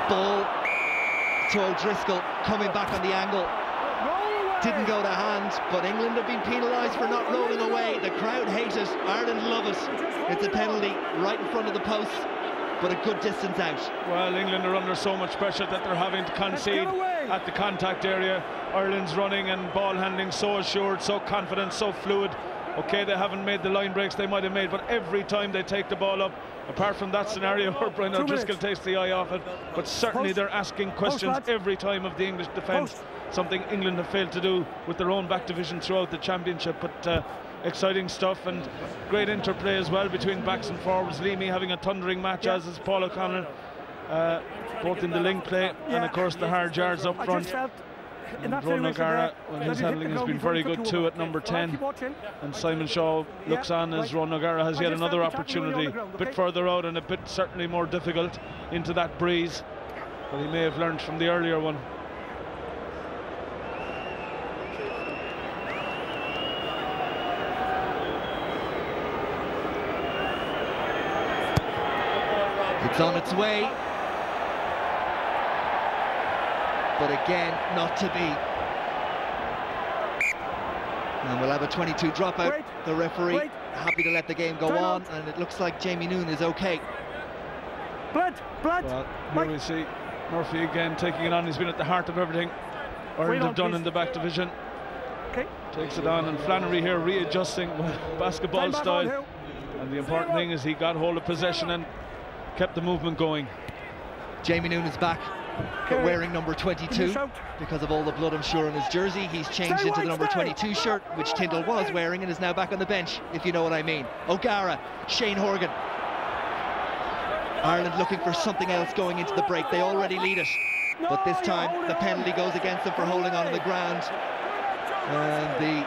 Ball to O'Driscoll, coming back on the angle. Didn't go to hand, but England have been penalised for not rolling away. The crowd hate it. Ireland love it. It's a penalty right in front of the post, but a good distance out. Well, England are under so much pressure that they're having to concede at the contact area. Ireland's running and ball handling so assured, so confident, so fluid. Okay, they haven't made the line breaks they might have made, but every time they take the ball up, apart from that scenario where Brian O'Driscoll takes the eye off it, but certainly they're asking questions every time of the English defence, something England have failed to do with their own back division throughout the championship. But exciting stuff, and great interplay as well between backs and forwards. Leamy having a thundering match, as is Paul O'Connell, both in the link play and of course the hard yards up front. And RONAN O'GARA, when his handling has been very good too at number 10. And Simon Shaw looks on as RONAN O'GARA has yet another opportunity, a bit further out and a bit certainly more difficult into that breeze, but he may have learned from the earlier one. It's on its way, but again, not to be. And we'll have a 22 dropout. The referee happy to let the game go on, and it looks like Jamie Noon is okay. Well, here we see Murphy again taking it on. He's been at the heart of everything Ireland have done in the back division. Takes it on, and Flannery here readjusting basketball style. And the important thing is he got hold of possession and kept the movement going. Jamie Noonan is back, but wearing number 22 because of all the blood, I'm sure, on his jersey. He's changed into the number 22 shirt, which Tyndall was wearing, and is now back on the bench, if you know what I mean. O'Gara, Shane Horgan. Ireland looking for something else going into the break. They already lead it, but this time the penalty goes against them for holding on the ground. And the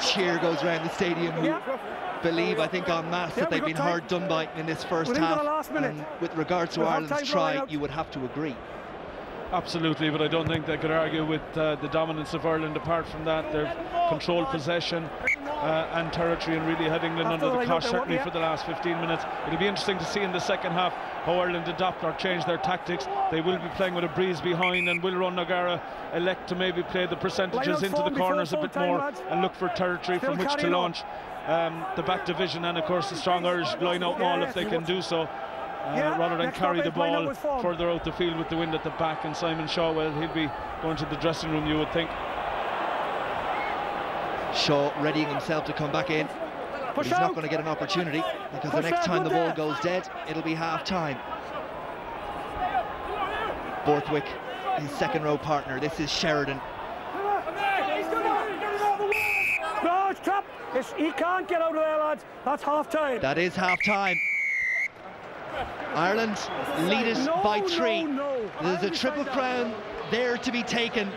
cheer goes around the stadium, who believe, I think, en masse, that they've been hard done by in this first half. And with regards to Ireland's try, you would have to agree. Absolutely, but I don't think they could argue with the dominance of Ireland. Apart from that, they've controlled possession and territory, and really had England under the cosh, certainly for the last 15 minutes. It'll be interesting to see in the second half how Ireland adopt or change their tactics. They will be playing with a breeze behind, and will RONAN O'GARA elect to maybe play the percentages into the corners a bit more and look for territory from which to launch the back division, and of course the strong Irish line out maul if they can do so, rather than carry the ball further out the field with the wind at the back. And Simon Shaw, well, he'll be going to the dressing room, you would think. Shaw readying himself to come back in, but he's not going to get an opportunity, because the next time the ball goes dead, it'll be half-time. Borthwick, his second row partner. This is Sheridan. No, it's trapped. He can't get out of there, lads. That's half-time. That is half-time. Ireland lead it by 3. There's a Triple Crown there to be taken.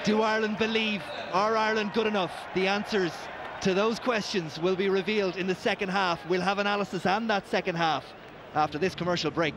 Do Ireland believe? Are Ireland good enough? The answers to those questions will be revealed in the second half. We'll have analysis and that second half after this commercial break.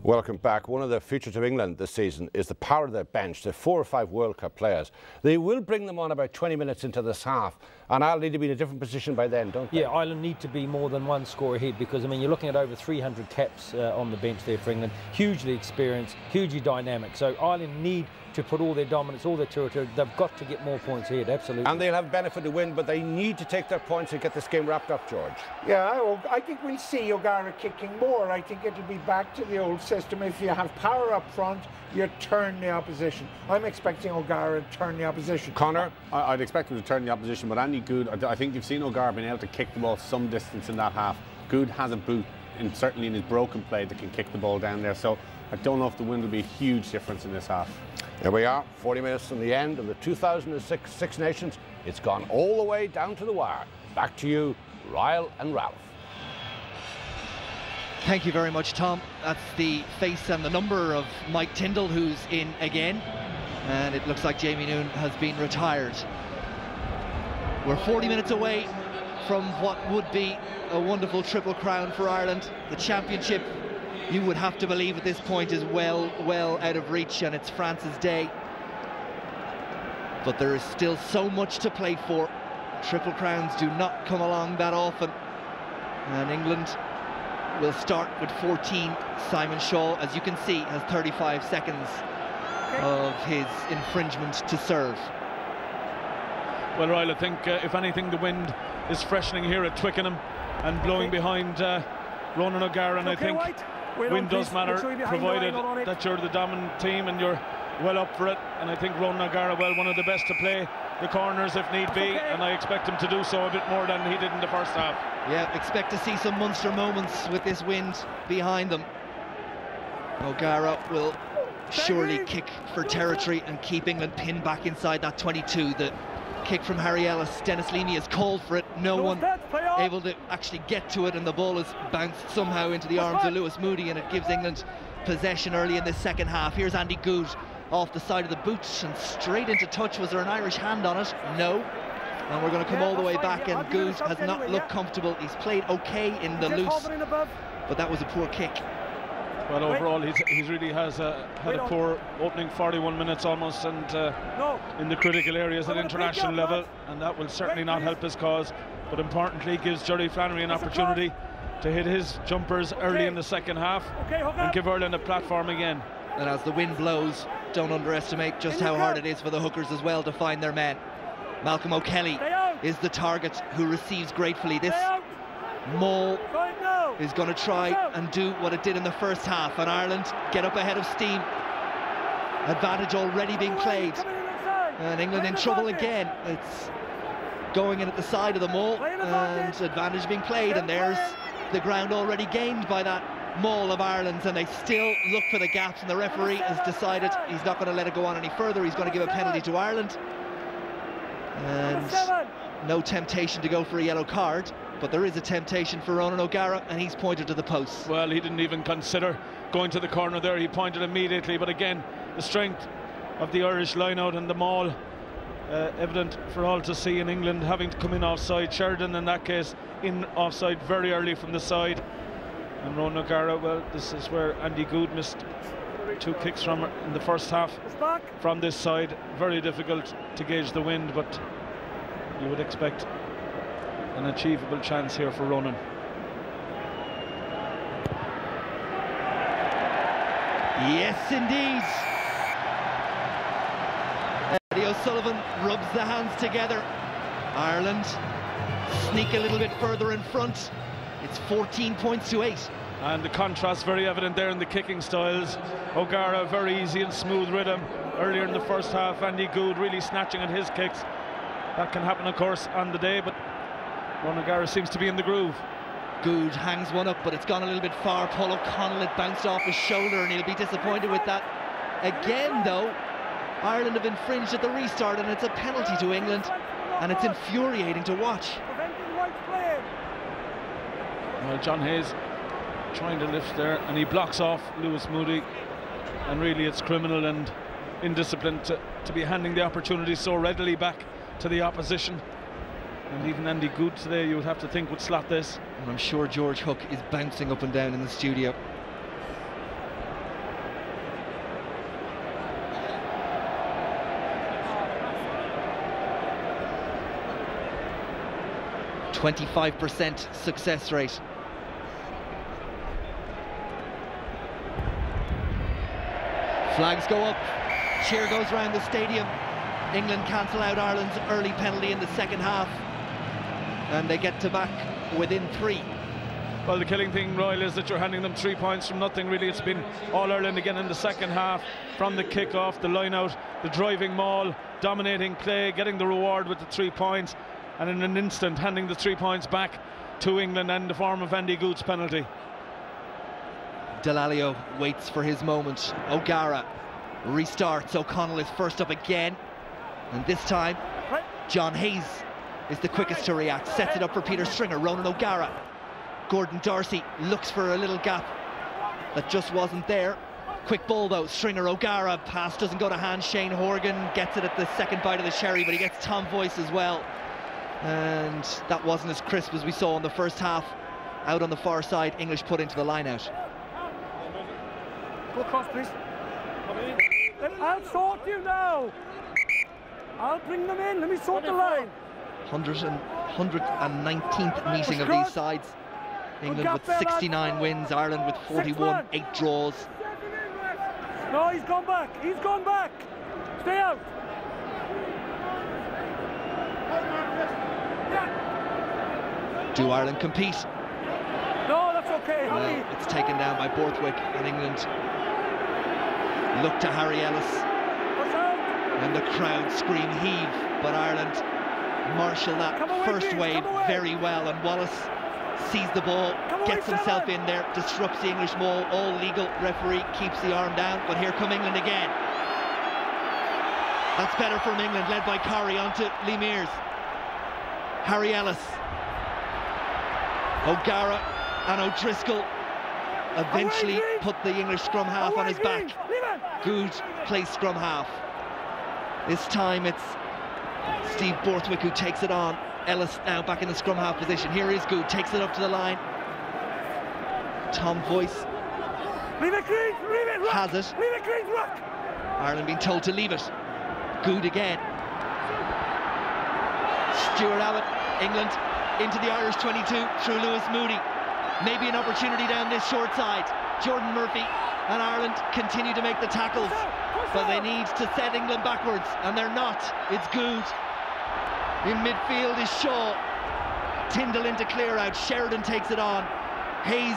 Welcome back. One of the features of England this season is the power of their bench. They're 4 or 5 World Cup players. They will bring them on about 20 minutes into this half, and Ireland need to be in a different position by then, don't they? Yeah, Ireland need to be more than 1 score ahead, because, I mean, you're looking at over 300 caps on the bench there for England. Hugely experienced, hugely dynamic. So Ireland need to put all their dominance, all their territory. They've got to get more points ahead, absolutely. And they'll have benefit to win, but they need to take their points and get this game wrapped up, George. Yeah, I think we'll see O'Gara kicking more. I think it'll be back to the old system. If you have power up front, you turn the opposition. I'm expecting O'Gara to turn the opposition. Connor? I'd expect him to turn the opposition, but Andy Goode, I think you've seen O'Gara being able to kick the ball some distance in that half. Goode has a boot, and certainly in his broken play, that can kick the ball down there. So I don't know if the wind will be a huge difference in this half. Here we are, 40 minutes from the end of the 2006 Six Nations. It's gone all the way down to the wire. Back to you, Ryle and Ralph. Thank you very much, Tom. That's the face and the number of Mike Tyndall, who's in again. And it looks like Jamie Noonan has been retired. We're 40 minutes away from what would be a wonderful Triple Crown for Ireland. The championship, you would have to believe at this point, is well out of reach, and it's France's day. But there is still so much to play for. Triple Crowns do not come along that often. And England will start with 14. Simon Shaw, as you can see, has 35 seconds of his infringement to serve. Well, Ryle, I think if anything, the wind is freshening here at Twickenham and blowing behind RONAN O'GARA, and I think wind does matter, provided that you're the dominant team and you're well up for it. And I think RONAN O'GARA, well, one of the best to play the corners if need be, and I expect him to do so a bit more than he did in the first half. Yeah, expect to see some Munster moments with this wind behind them. O'Gara will surely kick for territory and keep England pinned back inside that 22. The kick from Harry Ellis, Dennis Leamy has called for it, no one able to actually get to it, and the ball has bounced somehow into the arms of Lewis Moody, and it gives England possession early in this second half. Here's Andy Goode off the side of the boot and straight into touch. Was there an Irish hand on it? No. And we're going to come all the way back, and Goode has not looked comfortable. He's played okay in the loose, but that was a poor kick. Well, overall, he really has had a poor opening 41 minutes almost, and in the critical areas at international level, and that will certainly not help his cause. But importantly, gives Jerry Flannery an opportunity to hit his jumpers early in the second half and give Ireland a platform again. And as the wind blows, don't underestimate just how hard it is for the hookers as well to find their men. Malcolm O'Kelly is the target who receives gratefully. This maul is going to try and do what it did in the first half, and Ireland get up ahead of steam. Advantage already being played, and England in trouble again. It's going in at the side of the maul, and advantage being played, and there's the ground already gained by that maul of Ireland's, and they still look for the gaps, and the referee has decided he's not going to let it go on any further. He's going to give a penalty to Ireland, and no temptation to go for a yellow card, but there is a temptation for Ronan O'Gara, and he's pointed to the post. Well, he didn't even consider going to the corner there. He pointed immediately, but again, the strength of the Irish line-out and the maul evident for all to see, in England having to come in offside. Sheridan in that case in offside very early from the side, and Ronan O'Gara, well, this is where Andy Goode missed 2 kicks from in the first half from this side. Very difficult to gauge the wind, but you would expect an achievable chance here for Ronan. Yes, indeed. Eddie O'Sullivan rubs the hands together. Ireland sneak a little bit further in front. It's 14 points to 8. And the contrast very evident there in the kicking styles. O'Gara, very easy and smooth rhythm. Earlier in the first half, Andy Goode really snatching at his kicks. That can happen, of course, on the day, but Ronan O'Gara seems to be in the groove. Goode hangs one up, but it's gone a little bit far. Paul O'Connell, it bounced off his shoulder, and he'll be disappointed with that. Again, though, Ireland have infringed at the restart, and it's a penalty to England, and it's infuriating to watch. Well, John Hayes trying to lift there, and he blocks off Lewis Moody, and really it's criminal and indisciplined to be handing the opportunity so readily back to the opposition. And even Andy Goode today, you would have to think, would slot this. And I'm sure George Hook is bouncing up and down in the studio. .25% success rate. Flags go up, cheer goes round the stadium. England cancel out Ireland's early penalty in the second half, and they get to back within 3. Well, the killing thing, Royal, is that you're handing them 3 points from nothing. Really, it's been all Ireland again in the second half, from the kick-off, the line-out, the driving maul, dominating play, getting the reward with the 3 points, and in an instant handing the 3 points back to England in the form of Andy Goode's penalty. Delalio waits for his moment. O'Gara restarts. O'Connell is first up again, and this time John Hayes is the quickest to react. Sets it up for Peter Stringer. Ronan O'Gara. Gordon Darcy looks for a little gap that just wasn't there. Quick ball though. Stringer, O'Gara, pass doesn't go to hand. Shane Horgan gets it at the second bite of the cherry, but he gets Tom Voice as well, and that wasn't as crisp as we saw in the first half. Out on the far side, English put into the line out. Go across, please. I'll sort you now. I'll bring them in. Let me sort the line. 119th meeting of these sides. England with 69 wins, Ireland with 41, 8 draws. No, he's gone back. He's gone back. Stay out. Do Ireland compete? No, that's okay. Well, it's taken down by Borthwick, and England look to Harry Ellis, and the crowd scream heave, but Ireland marshal that first wave very well, and Wallace sees the ball, gets himself in there, disrupts the English maul. All legal. Referee keeps the arm down, but here come England again. That's better from England, led by Corrie onto Lee Mears. Harry Ellis, O'Gara and O'Driscoll eventually put the English scrum half on his back. Goode plays scrum half. This time it's Steve Borthwick who takes it on. Ellis now back in the scrum half position. Here is Goode, takes it up to the line. Tom Voice Leave it, Green. Leave it, Rock. Has it. Leave it, Green, Rock. Ireland being told to leave it. Goode again. Stuart Abbott, England into the Irish 22 through Lewis Moody. Maybe an opportunity down this short side. Jordan Murphy and Ireland continue to make the tackles, but they need to set England backwards, and they're not. It's Goode. In midfield is Shaw. Tyndall into clear out. Sheridan takes it on. Hayes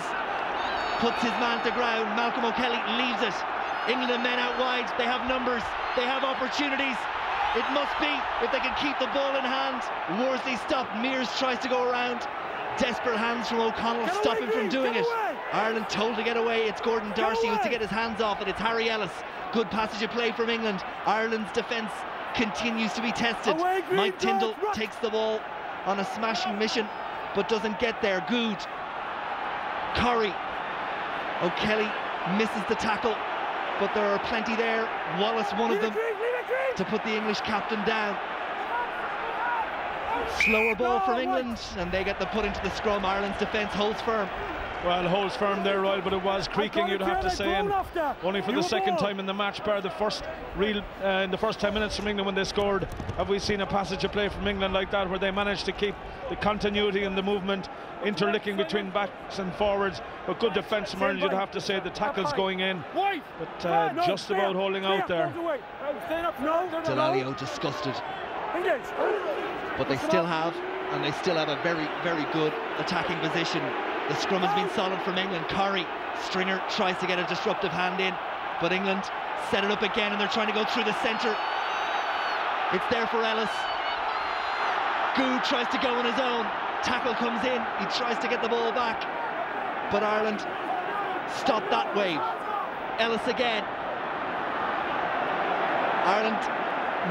puts his man to ground. Malcolm O'Kelly leaves it. England men out wide. They have numbers. They have opportunities. It must be if they can keep the ball in hand. Worsley stopped. Mears tries to go around. Desperate hands from O'Connell stop him from doing it. Ireland told to get away. It's Gordon Darcy who's to get his hands off it. It's Harry Ellis. Good passage of play from England. Ireland's defence continues to be tested. Mike Tyndall takes the ball on a smashing mission but doesn't get there. Goode. Corrie. O'Kelly misses the tackle, but there are plenty there. Wallace, one of them, to put the English captain down. Slower ball from England, and they get the put into the scrum. Ireland's defence holds firm. Well, holds firm there, Royal, but it was creaking, you'd have to say, and only for the second time in the match, bar the first in the first 10 minutes from England when they scored, have we seen a passage of play from England like that, where they managed to keep the continuity and the movement interlinking between backs and forwards. But good defence from Ireland, you'd have to say. The tackles going in, but just about holding out there. Delalio disgusted, but they still have, and they still have a very, very good attacking position. The scrum has been solid from England. Corrie, Stringer tries to get a disruptive hand in, but England set it up again, and they're trying to go through the centre. It's there for Ellis. Goode tries to go on his own. Tackle comes in. He tries to get the ball back, but Ireland stopped that wave. Ellis again. Ireland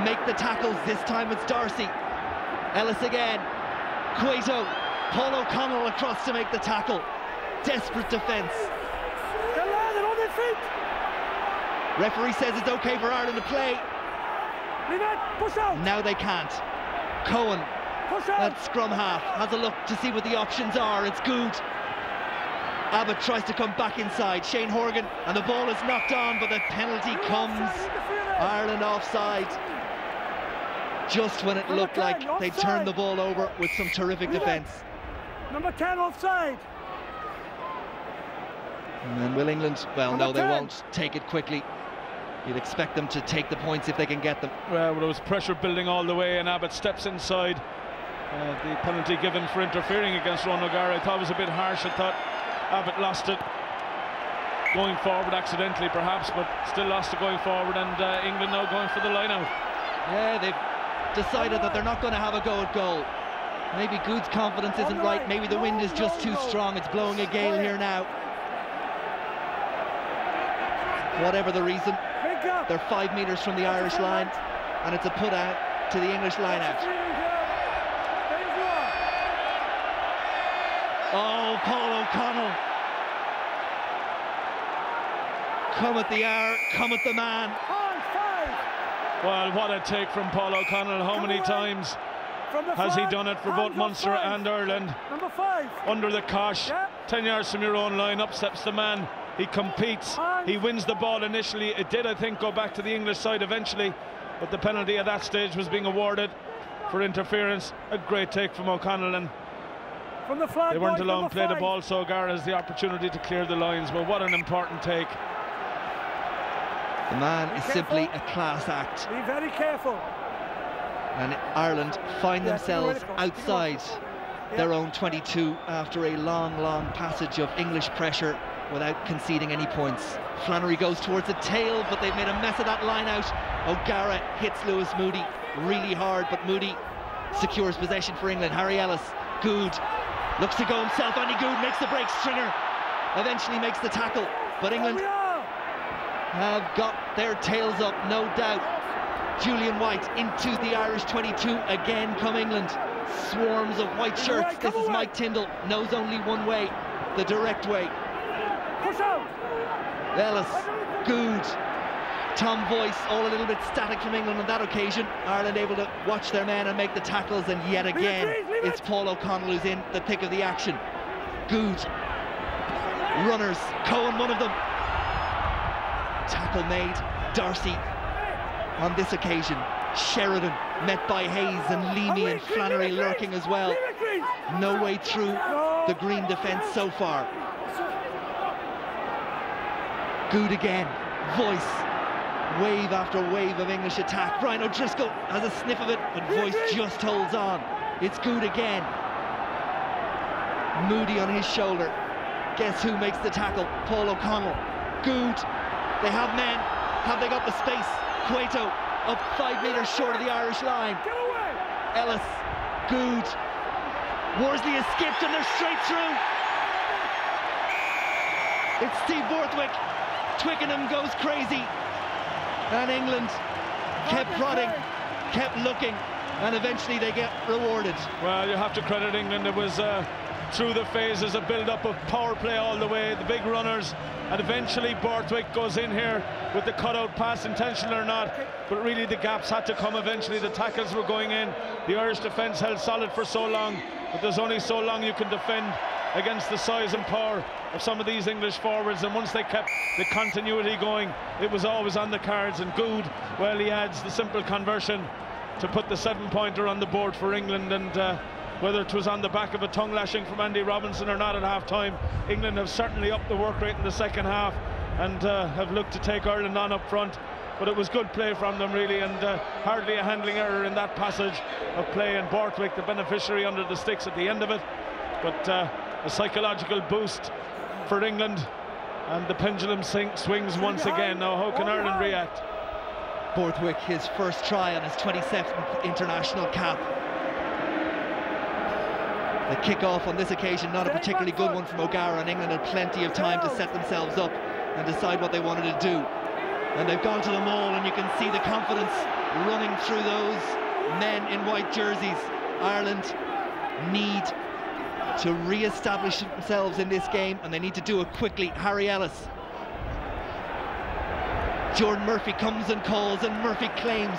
make the tackles. This time it's Darcy. Ellis again. Cueto. Paul O'Connell across to make the tackle. Desperate defence. Referee says it's okay for Ireland to play. Now they can't. Cohen, that scrum half, has a look to see what the options are. It's Goode. Abbott tries to come back inside. Shane Horgan, and the ball is knocked on, but the penalty comes. Ireland offside. Just when it looked like they turned the ball over with some terrific defence. Number 10 offside. And then will England? Well, no, they won't take it quickly. You'd expect them to take the points if they can get them. Well, there was pressure building all the way, and Abbott steps inside. The penalty given for interfering against RONAN O'GARA, I thought was a bit harsh. I thought Abbott lost it going forward accidentally, perhaps, but still lost it going forward. And England now going for the line-out. Yeah, they've decided that they're not going to have a go at goal. Maybe Goode's confidence isn't right. Maybe the wind is just too strong. It's blowing a gale here now. Whatever the reason, they're 5 metres from the Irish line, and it's a put out to the English line out. Oh, Paul O'Connell. Come at the hour, come at the man. Well, what a take from Paul O'Connell. How many times has he done it for both Munster and Ireland? Number 5. Under the cosh, 10 yards from your own line, up steps the man. He competes, he wins the ball initially. It did, I think, go back to the English side eventually, but the penalty at that stage was being awarded for interference. A great take from O'Connell, and from the flag, they weren't allowed to play the ball, so O'Gara has the opportunity to clear the lines. But what an important take. The man is simply a class act. Be very careful. And Ireland find themselves outside their own 22 after a long, long passage of English pressure without conceding any points. Flannery goes towards the tail, but they've made a mess of that line out. O'Gara hits Lewis Moody really hard, but Moody secures possession for England. Harry Ellis, Goode looks to go himself. Andy Goode makes the break. Stringer eventually makes the tackle, but England have got their tails up, no doubt. Julian White into the Irish 22 again come England. Swarms of white shirts. This is Mike Tyndall, knows only one way, the direct way. Push out. Ellis, Goode, Tom Boyce, all a little bit static from England on that occasion. Ireland able to watch their men and make the tackles, and yet again it's Paul O'Connell who's in the thick of the action. Goode, runners, Cohen one of them. Tackle made. Darcy on this occasion. Sheridan met by Hayes and Leamy and Flannery lurking as well. No way through the green defence so far. Goode again. Voice. Wave after wave of English attack. Brian O'Driscoll has a sniff of it, but Voice just holds on. It's Goode again. Moody on his shoulder. Guess who makes the tackle? Paul O'Connell. Goode. They have men. Have they got the space? Cueto up 5 metres short of the Irish line. Ellis. Goode. Worsley is skipped and they're straight through. It's Steve Borthwick. Twickenham goes crazy. And England kept prodding, kept looking, and eventually they get rewarded. Well, you have to credit England. It was through the phases, a build-up of power play all the way, the big runners, and eventually Borthwick goes in here with the cutout pass, intentional or not, but really the gaps had to come eventually. The tackles were going in. The Irish defence held solid for so long, but there's only so long you can defend against the size and power of some of these English forwards, and once they kept the continuity going, it was always on the cards. And Goode, well, he adds the simple conversion to put the 7-pointer on the board for England. And whether it was on the back of a tongue lashing from Andy Robinson or not at half-time, England have certainly upped the work rate in the second half and have looked to take Ireland on up front. But it was good play from them, really, and hardly a handling error in that passage of play, and Borthwick the beneficiary under the sticks at the end of it. But a psychological boost for England, and the pendulum swings once again. Now how can Ireland react? Borthwick, his first try on his 27th international cap. The kick-off on this occasion, not a particularly good one from O'Gara, and England had plenty of time to set themselves up and decide what they wanted to do. And they've gone to the maul, and you can see the confidence running through those men in white jerseys. Ireland need to re-establish themselves in this game, and they need to do it quickly. Harry Ellis. Jordan Murphy comes and calls, and Murphy claims.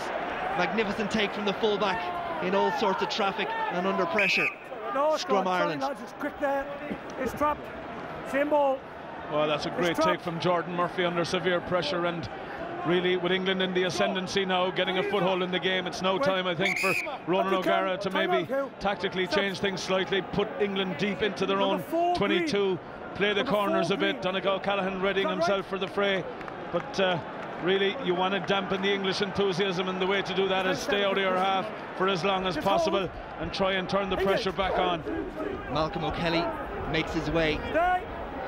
Magnificent take from the fullback in all sorts of traffic and under pressure. No, Scrum Ireland. Sorry, lads, it's quick there. It's trapped. Same ball. Well, that's a great take from Jordan Murphy under severe pressure, and really with England in the ascendancy now, getting a foothold in the game, it's now time, I think, for Ronan O'Gara to maybe tactically change things slightly, put England deep into their own 22, play the corners a bit. Donegal Callaghan readying himself for the fray, but really you want to dampen the English enthusiasm, and the way to do that is stay out of your half for as long as possible and try and turn the pressure back on. Malcolm O'Kelly makes his way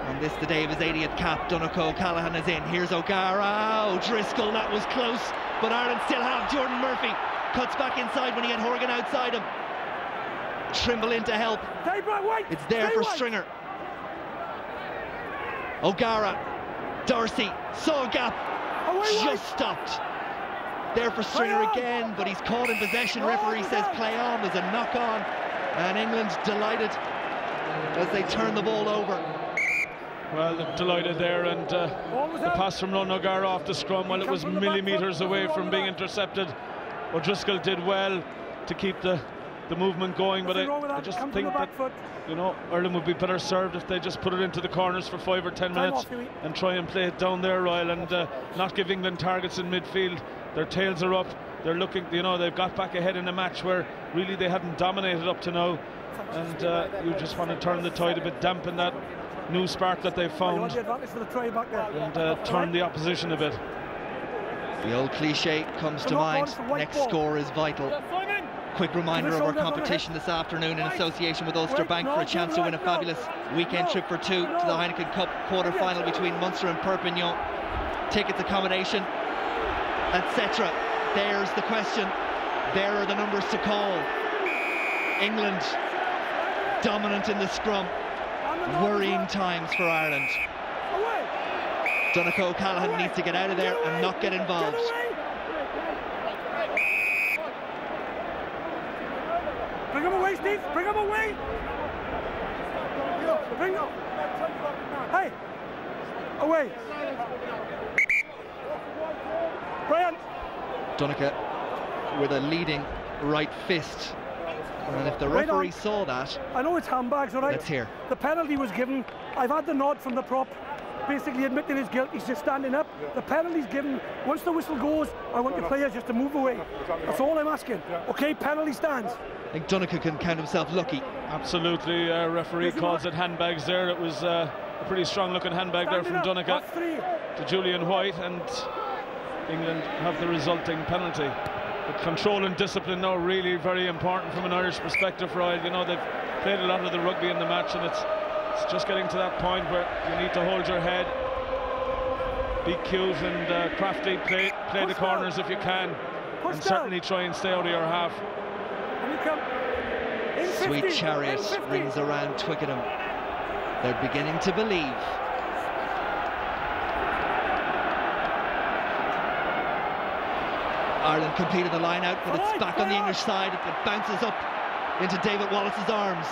on this, the day of his 80th cap. Donegal Callaghan is in. Here's O'Gara. O'Driscoll, that was close, but Ireland still have Jordan Murphy. Cuts back inside when he had Horgan outside him. Trimble in to help. It's there for Stringer. O'Gara. Darcy saw a gap. Just stopped. There for Stringer again, but he's caught in possession. Referee says play on. There's a knock on, and England delighted as they turn the ball over. Well, they're delighted there, and the pass from Ronan O'Gara off the scrum, well, it was millimetres away from being intercepted. O'Driscoll did well to keep the movement going, but I just think that, you know, Ireland would be better served if they just put it into the corners for 5 or 10 minutes and try and play it down there, Royal, and not give England targets in midfield. Their tails are up. They're looking, you know, they've got back ahead in a match where really they hadn't dominated up to now, and you just want to turn the tide a bit, dampen that new spark that they've found, and turn the opposition a bit. The old cliche comes to mind. Next score is vital. Quick reminder of our competition this afternoon in association with Ulster Bank for a chance to win a fabulous weekend trip for two to the Heineken Cup quarter-final between Munster and Perpignan. Tickets, accommodation, etc. There's the question. There are the numbers to call. England dominant in the scrum. Worrying times for Ireland. Donegal Callaghan needs to get out of there and not get involved. Bring him away, Steve. Bring him away. Bring him. Hey. Away. Brian. Donegal with a leading right fist. And if the referee saw that, I know it's handbags, all right. Let's hear. The penalty was given. I've had the nod from the prop. basically admitting his guilt. He's just standing up. The penalty's given. Once the whistle goes, I want the players just to move away. That's all I'm asking. Okay, penalty stands. I think Donncha can count himself lucky. Absolutely. Referee calls it handbags there. It was a pretty strong looking handbag there from Donncha to Julian White, and England have the resulting penalty. But control and discipline now really very important from an Irish perspective, Ryan. You know, they've played a lot of the rugby in the match, and it's just getting to that point where you need to hold your head, be cute and crafty, play the corners if you can, and certainly try and stay out of your half. Sweet Chariot rings around Twickenham. They're beginning to believe. Ireland completed the line out, but it's back on the English side. It bounces up into David Wallace's arms.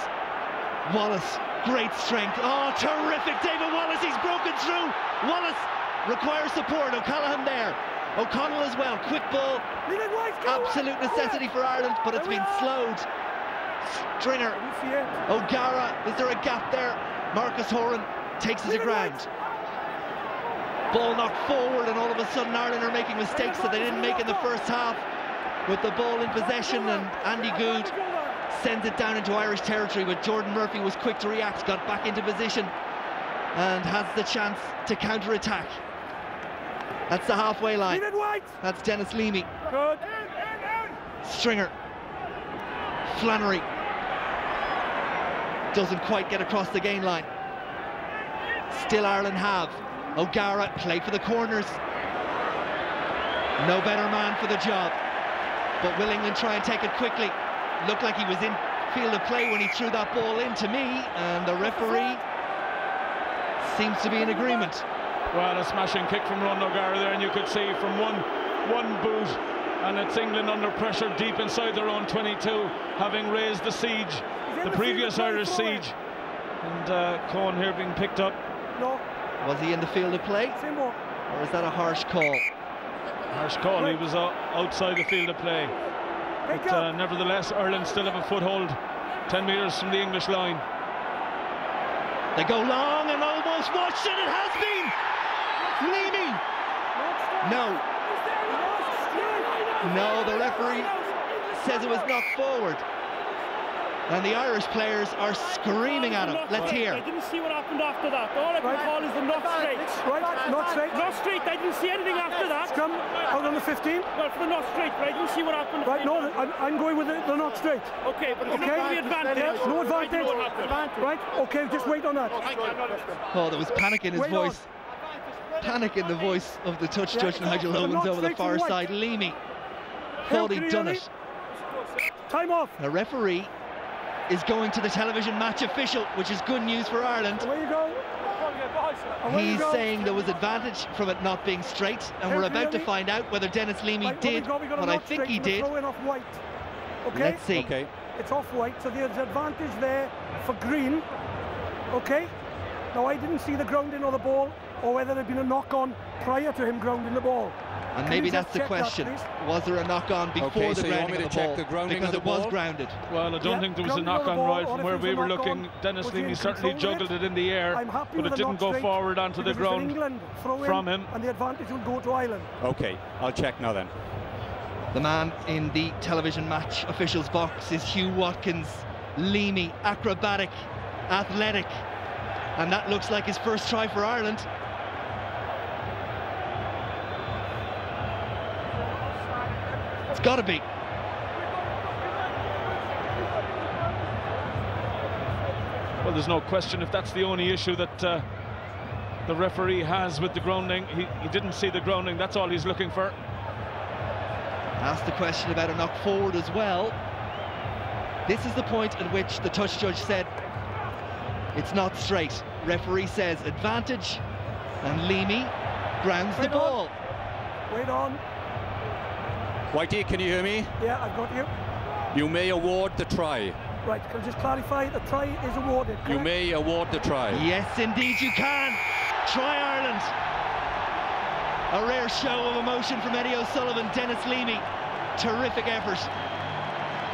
Wallace, great strength. Oh, terrific, David Wallace, he's broken through. Wallace requires support. O'Callaghan there. O'Connell as well. Quick ball. Absolute necessity for Ireland, but it's been slowed. Stringer. O'Gara, is there a gap there? Marcus Horan takes it to ground. Ball knocked forward, and all of a sudden Ireland are making mistakes that they didn't make in the first half. With the ball in possession, and Andy Goode sends it down into Irish territory, but Jordan Murphy was quick to react, got back into position and has the chance to counter-attack. That's the halfway line. That's Dennis Leamy. Stringer. Flannery doesn't quite get across the gain line. Still Ireland have. O'Gara, play for the corners. No better man for the job. But will England try and take it quickly? Looked like he was in field of play when he threw that ball in to me, and the referee seems to be in agreement. Well, a smashing kick from RONAN O'GARA there, and you could see from one boot, and it's England under pressure deep inside their own 22, having raised the siege, the previous Irish siege. And Cohen here being picked up. No. Was he in the field of play? Or is that a harsh call? Harsh call, he was outside the field of play. But nevertheless, Ireland still have a foothold 10 metres from the English line. They go long and almost watched it, it has been! Leamy! No, the referee says it was knocked forward. And the Irish players are screaming at him. Let's hear. I didn't see what happened after that. All I can call is the not straight. Not straight. Not straight. I didn't see anything after that. Come out on the 15. No, for the not straight, but I didn't see what happened. Right, no, I'm going with the not straight. Okay, but it's not the advantage. No advantage. Right, okay, just wait on that. Oh, there was panic in his voice. Panic in the voice of the touch judge, Nigel Owens, over the far side. Leamy thought he'd done it. Time off. The referee is going to the television match official, which is good news for Ireland. Away you go. He's saying there was advantage from it not being straight, and we're about to find out whether Dennis Leamy did what I think he did. Okay? Let's see. Okay. It's off white, so there's advantage there for green. Okay? Now, I didn't see the grounding of the ball, or whether there'd been a knock-on prior to him grounding the ball. And maybe that's the question. Was there a knock-on before the grounding of the ball? Because it was grounded. Well, I don't think there was a knock-on, right? From where we were looking, Dennis Leamy certainly juggled it in the air, but it didn't go forward onto the ground from him. And the advantage will go to Ireland. Okay, I'll check now then. The man in the television match officials box is Hugh Watkins. Leamy, acrobatic, athletic, and that looks like his first try for Ireland. It's got to be. Well, there's no question if that's the only issue that the referee has with the grounding. He didn't see the grounding, that's all he's looking for. Asked the question about a knock forward as well. This is the point at which the touch judge said it's not straight. Referee says advantage, and Leamy grounds the ball. Wait on. Whitey, can you hear me? Yeah, I've got you. You may award the try. Right, can I just clarify, the try is awarded, correct? You may award the try. Yes, indeed you can. Try Ireland. A rare show of emotion from Eddie O'Sullivan, Dennis Leamy. Terrific effort.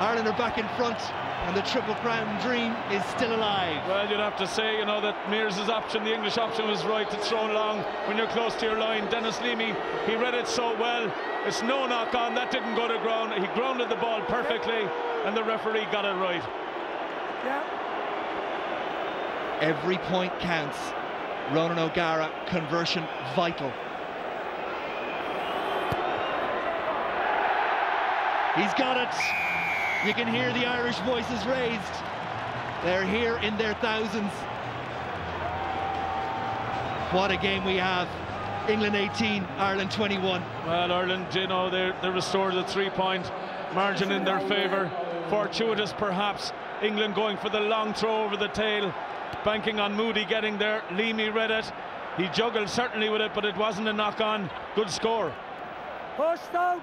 Ireland are back in front and the Triple Crown dream is still alive. Well, you'd have to say, you know, that Mears' option, the English option, was right to throw long when you're close to your line. Dennis Leamy, he read it so well. It's no knock on, that didn't go to ground. He grounded the ball perfectly, and the referee got it right. Yeah. Every point counts. Ronan O'Gara, conversion vital. He's got it. You can hear the Irish voices raised. They're here in their thousands. What a game we have. England 18, Ireland 21. Well, Ireland, you know, they restored the 3-point margin in their favour. Fortuitous, perhaps. England going for the long throw over the tail, banking on Moody getting there. Leamy read it. He juggled certainly with it, but it wasn't a knock-on. Good score. Pushed out.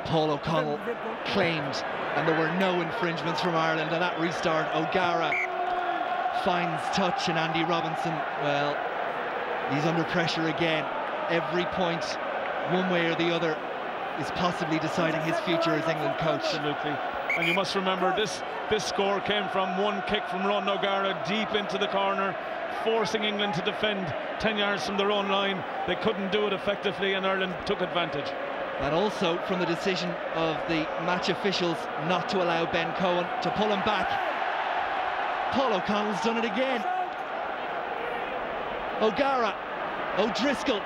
Paul O'Connell claimed, and there were no infringements from Ireland on that restart. O'Gara finds touch, and Andy Robinson, well, he's under pressure again. Every point, one way or the other, is possibly deciding his future as England coach. Absolutely. And you must remember, this score came from one kick from Ronan O'Gara deep into the corner, forcing England to defend 10 yards from their own line. They couldn't do it effectively, and Ireland took advantage. And also from the decision of the match officials not to allow Ben Cohen to pull him back. Paul O'Connell's done it again. O'Gara, O'Driscoll,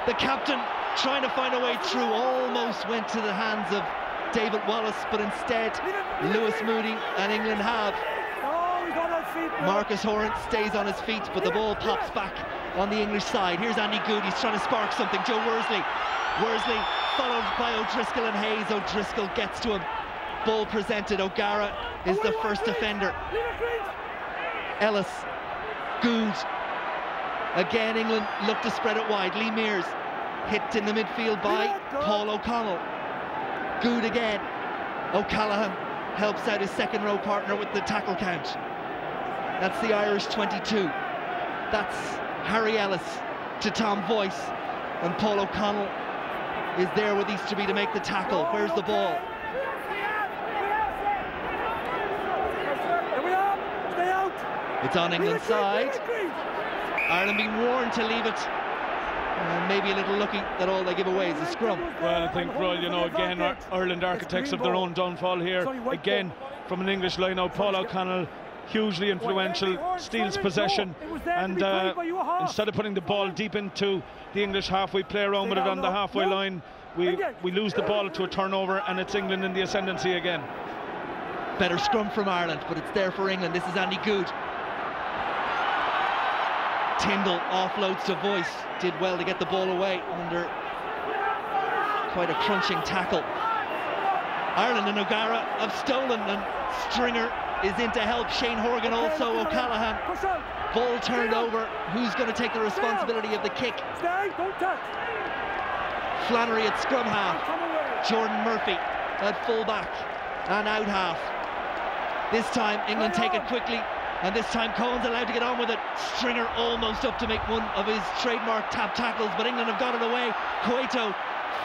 the captain, trying to find a way through, almost went to the hands of David Wallace, but instead Lewis Moody and England have. Marcus Horan stays on his feet, but the ball pops back on the English side. Here's Andy Goode, he's trying to spark something. Joe Worsley followed by O'Driscoll and Hayes. O'Driscoll gets to him. Ball presented. O'Gara is the first offender. Ellis, Goode. Again, England look to spread it wide. Lee Mears hit in the midfield by Paul O'Connell. Goode again. O'Callaghan helps out his second row partner with the tackle count. That's the Irish 22. That's Harry Ellis to Tom Voice, and Paul O'Connell is there with Easterby to make the tackle. Where's the ball? It's on England's side. Ireland being warned to leave it. And maybe a little lucky that all they give away is a scrum. Well, I think, Royal, you know, again, Ireland architects of their own downfall here. Again, from an English line-out, Paul O'Connell, hugely influential, steals possession, and instead of putting the ball deep into the English half, we play around with it on the halfway line. We lose the ball to a turnover, and it's England in the ascendancy again. Better scrum from Ireland, but it's there for England. This is Andy Goode. Tyndall offloads to Voice. Did well to get the ball away under quite a crunching tackle. Ireland and O'Gara have stolen, and Stringer is in to help. Shane Horgan also. O'Callaghan. Ball turned over. Who's going to take the responsibility of the kick? Flannery at scrum half. Jordan Murphy at full-back and out half. This time England take it quickly, and this time Cohen's allowed to get on with it. Stringer almost up to make one of his trademark tap tackles, but England have got it away. Cueto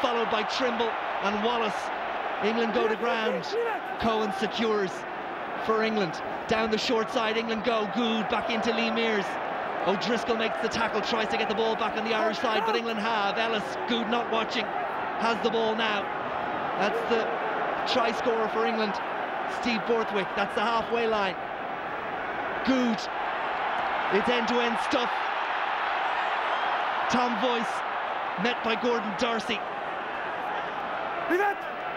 followed by Trimble and Wallace. England go to ground. Cohen secures for England. Down the short side, England go. Goode back into Lee Mears. O'Driscoll makes the tackle, tries to get the ball back on the Irish side, but England have. Ellis, Goode not watching, has the ball now. That's the try scorer for England, Steve Borthwick. That's the halfway line. Goode, it's end-to-end stuff. Tom Voice met by Gordon Darcy.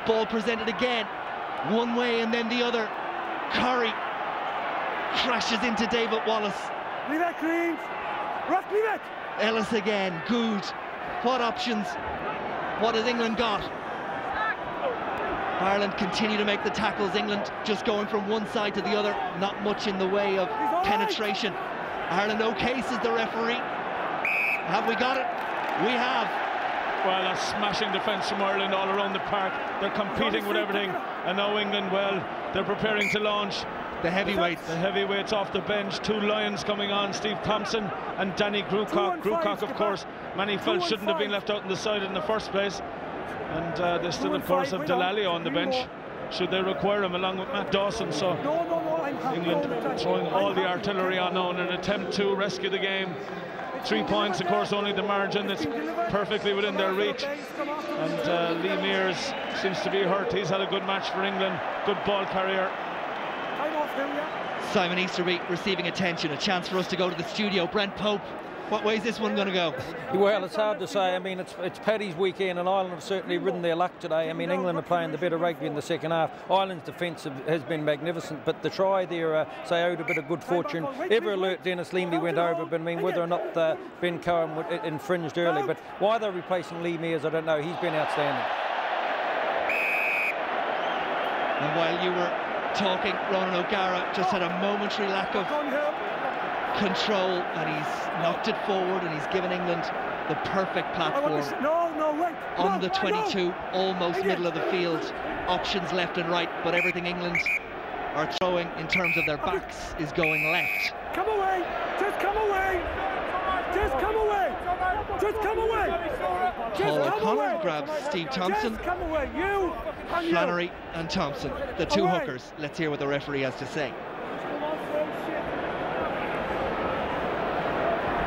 Ball presented again, one way and then the other. Corrie crashes into David Wallace. Ellis again. Goode. What options? What has England got? Ireland continue to make the tackles. England just going from one side to the other. Not much in the way of penetration. Ireland okay, says the referee. Have we got it? We have. Well, a smashing defence from Ireland all around the park. They're competing with everything. And now England, well, they're preparing to launch. The heavyweights. The heavyweights off the bench. Two Lions coming on, Steve Thompson and Danny Grucock. Grucock, of course, many felt shouldn't have been left out on the side in the first place. And they still, of course, have Delalio on the bench. should they require him, along with Matt Dawson. So England throwing all the artillery on now in an attempt to rescue the game. 3 points, of course, only the margin. It's perfectly within their reach. And Lee Mears seems to be hurt. He's had a good match for England. Good ball carrier. Simon Easterby receiving attention. A chance for us to go to the studio. Brent Pope, what way is this one going to go? Well, it's hard to say. I mean, it's Paddy's weekend, and Ireland have certainly ridden their luck today. I mean, England are playing the better rugby in the second half. Ireland's defence has been magnificent, but the try there, say, owed a bit of good fortune. Ever alert Dennis Leamby went over, but I mean, whether or not Ben Cohen infringed early, but why they're replacing Lee Mears, I don't know. He's been outstanding. And while you were talking, Ronan O'Gara just had a momentary lack of control, and he's knocked it forward, and he's given England the perfect platform on the 22, almost middle of the field. Options left and right, but everything England are throwing in terms of their backs is going left. Come away! Just come away! Just come away! Just come away! Paul O'Connor grabs Steve Thompson. Just come away! You and Flannery and Thompson, the two hookers. Let's hear what the referee has to say.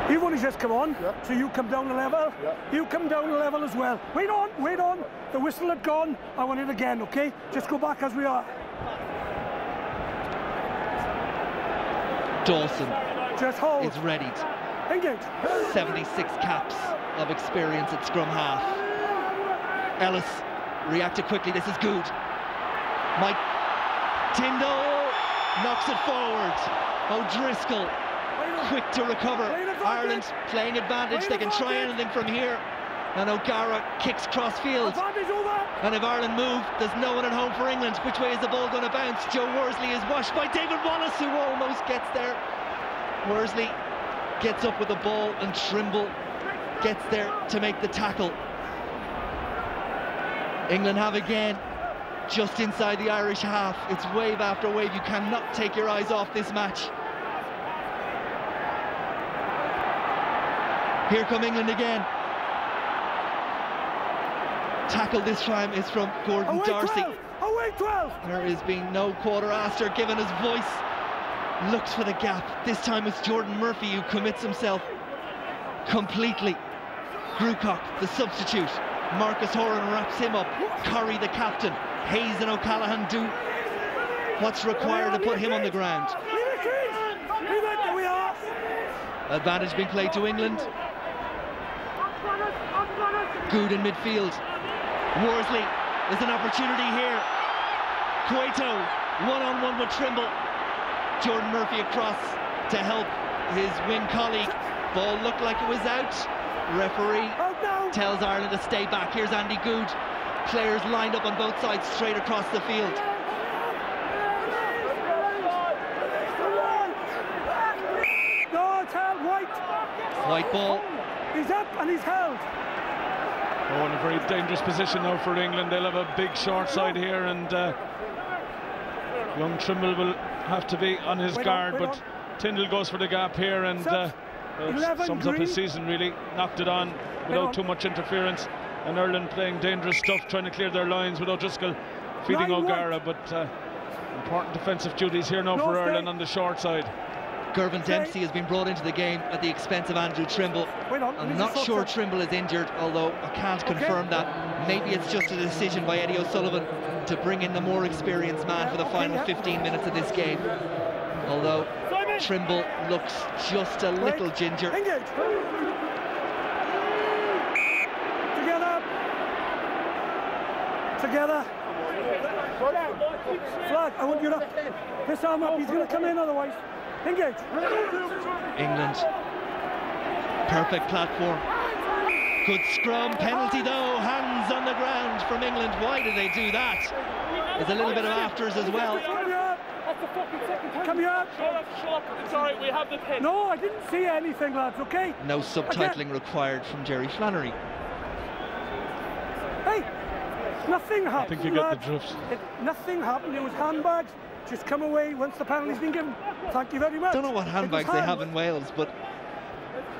You've only just come on, so you come down a level. You come down a level as well. Wait on, wait on. The whistle had gone. I want it again, okay? Just go back as we are. Dawson just hold. is readied. Engage. 76 caps of experience at scrum half. Ellis reacted quickly. This is Goode. Mike Tyndall knocks it forward. O'Driscoll quick to recover. Ireland playing advantage. They can try anything from here. And O'Gara kicks cross field. And if Ireland move, there's no one at home for England. Which way is the ball going to bounce? Joe Worsley is washed by David Wallace, who almost gets there. Worsley gets up with the ball, and Trimble gets there to make the tackle. England have again, just inside the Irish half. It's wave after wave. You cannot take your eyes off this match. Here come England again. Tackle this time is from Gordon Darcy. There has been no quarter after given. His voice looks for the gap. This time it's Jordan Murphy who commits himself completely. Grucock, the substitute. Marcus Horan wraps him up. Curry, the captain. Hayes and O'Callaghan do what's required to put him on the ground. Advantage being played to England. Goode in midfield. Worsley, there's an opportunity here. Cueto, one-on-one with Trimble. Jordan Murphy across to help his wing colleague. Ball looked like it was out. Referee tells Ireland to stay back. Here's Andy Goode. Players lined up on both sides straight across the field. No, it's held. White ball. He's up and he's held. Oh, in a very dangerous position now for England. They'll have a big short side here, and young Trimble will have to be on his guard, but Tyndall goes for the gap here, and sums up his season really. Knocked it on without too much interference, and Ireland playing dangerous stuff, trying to clear their lines without O'Driscoll feeding O'Gara, but important defensive duties here now for Ireland on the short side. Gervin Dempsey has been brought into the game at the expense of Andrew Trimble. I'm not sure Trimble is injured, although I can't confirm that. Maybe it's just a decision by Eddie O'Sullivan to bring in the more experienced man for the final 15 minutes of this game. Although Trimble looks just a little ginger. Together. Together. Flag, I want you to piss arm up. He's going to come in otherwise. Engage. England. Perfect platform. Good scrum. Penalty though. Hands on the ground from England. Why did they do that? There's a little bit of afters as well. Come here. Shut up. It's all right. We have the pin. No, I didn't see anything, lads. Okay. No subtitling required from Jerry Flannery. Hey, nothing happened. I think you get the drift. Nothing happened. It was handbags. Just come away once the penalty's been given. Thank you very much. Don't know what handbags they have in Wales, but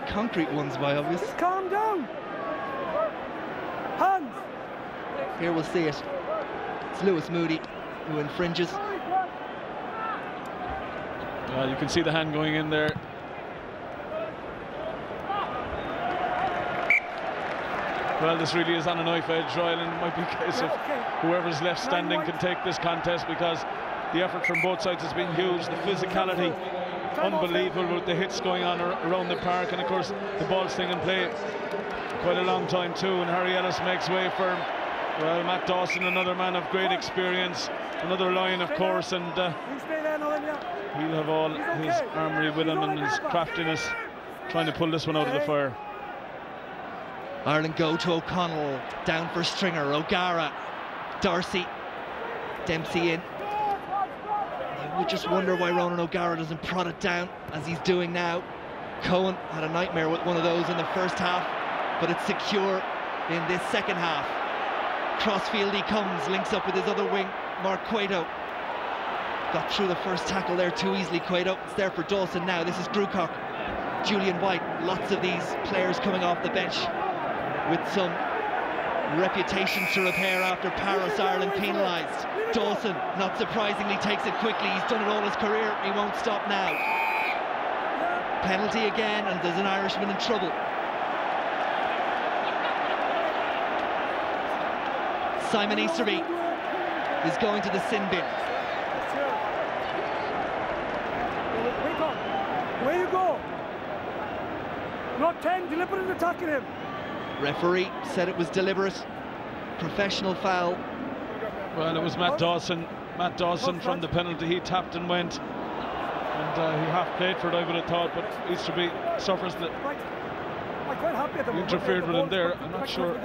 concrete ones by obvious. Just calm down. Hands. Here we'll see it. It's Lewis Moody who infringes. Well, you can see the hand going in there. Well, this really is on a knife edge, Ireland. It might be a case of whoever's left standing can take this contest, because the effort from both sides has been huge. The physicality, unbelievable, with the hits going on around the park, and of course the ball staying in play quite a long time too. And Harry Ellis makes way for, well, Matt Dawson, another man of great experience, another Lion of course, and he'll have all his armoury with him and his craftiness trying to pull this one out of the fire. Ireland go to O'Connell, down for Stringer, O'Gara, Darcy, Dempsey in. You would just wonder why Ronan O'Gara doesn't prod it down as he's doing now. Cohen had a nightmare with one of those in the first half, but it's secure in this second half. Crossfield he comes, links up with his other wing, Mark Cueto. Got through the first tackle there too easily, Cueto. It's there for Dawson now. This is Grewcock, Julian White. Lots of these players coming off the bench with some reputations to repair after Paris, Ireland penalised. Dawson, not surprisingly, takes it quickly. He's done it all his career. He won't stop now. Penalty again, and there's an Irishman in trouble. Simon Easterby is going to the sin bin. Where you go? Not 10, deliberate attacking him. Referee said it was deliberate. Professional foul. Well, it was Matt Dawson. Matt Dawson from the penalty. He tapped and went. And he half played for it, I would have thought, but Easterby suffers the... He interfered with him there, I'm not sure.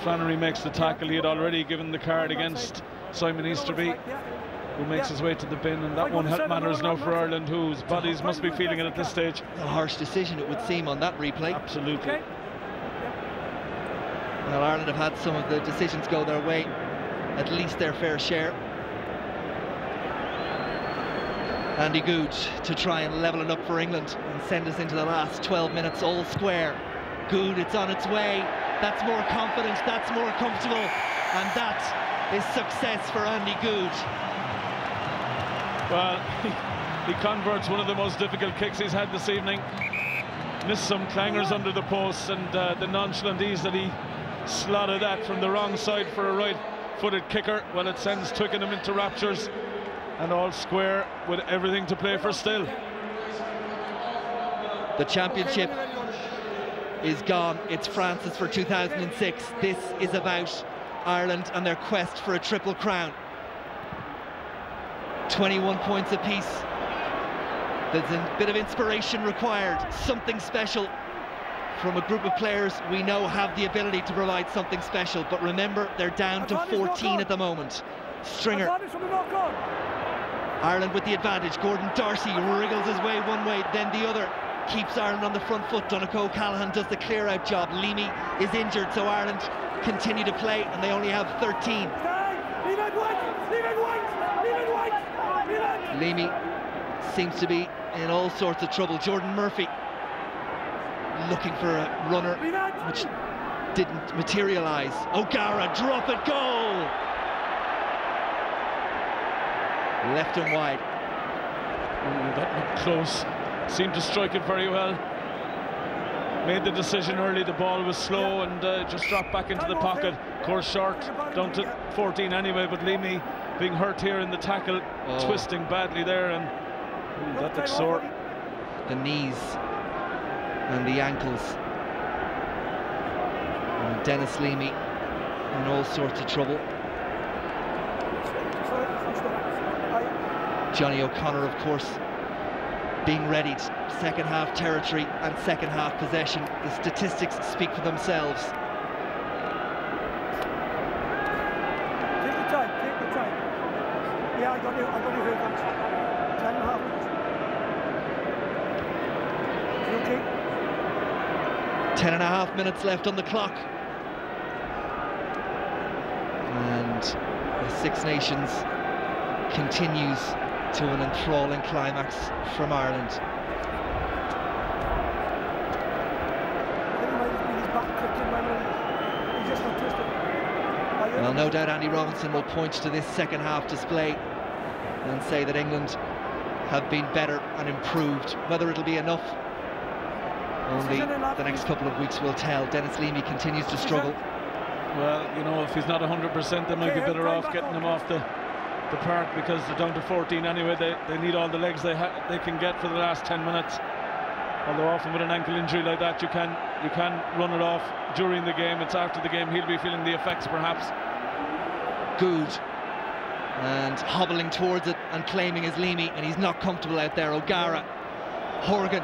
Flannery makes the tackle. He had already given the card against Simon Easterby, who makes his way to the bin, and that won't help matters now for Ireland, whose bodies must be feeling it at this stage. A harsh decision, it would seem, on that replay. Absolutely. Well, Ireland have had some of the decisions go their way, at least their fair share. Andy Goode to try and level it up for England and send us into the last 12 minutes all square. Goode, it's on its way. That's more confident, that's more comfortable, and that is success for Andy Goode. Well, he converts one of the most difficult kicks he's had this evening. Missed some clangers under the posts, and the nonchalant ease that he slotted that from the wrong side for a right-footed kicker. Well, it sends Twickenham into raptures, and all square with everything to play for still. The championship is gone. It's France's for 2006. This is about Ireland and their quest for a triple crown. 21 points apiece. There's a bit of inspiration required, something special from a group of players we know have the ability to provide something special. But remember, they're down to 14 at the moment. Stringer. Ireland with the advantage. Gordon Darcy wriggles his way one way, then the other. Keeps Ireland on the front foot. Donegal O'Callaghan does the clear-out job. Leamy is injured, so Ireland continue to play, and they only have 13. Leamy seems to be in all sorts of trouble. Jordan Murphy looking for a runner, which didn't materialise. O'Gara, drop it, goal! Left and wide. Ooh, that looked close. Seemed to strike it very well. Made the decision early. The ball was slow and just dropped back into the pocket. Of course, short, down to 14 anyway, but Leamy being hurt here in the tackle, twisting badly there, and ooh, that looks sore. The knees and the ankles. And Dennis Leamy in all sorts of trouble. Johnny O'Connor, of course, being readied. Second half territory and second half possession. The statistics speak for themselves. Take the time, take the time. Yeah, I got you here, thanks. 10.5 minutes. You okay? 10.5 minutes left on the clock. And the Six Nations continues to an enthralling climax from Ireland. Well, no doubt Andy Robinson will point to this second half display and say that England have been better and improved. Whether it'll be enough, only the next couple of weeks will tell. Dennis Leamy continues to struggle. Well, you know, if he's not 100%, they might be better off getting him off the park, because they're down to 14 anyway. They need all the legs they can get for the last 10 minutes. Although often with an ankle injury like that, you can run it off during the game. It's after the game he'll be feeling the effects, perhaps. Goode, and hobbling towards it and claiming his Leamy, and he's not comfortable out there. O'Gara, Horgan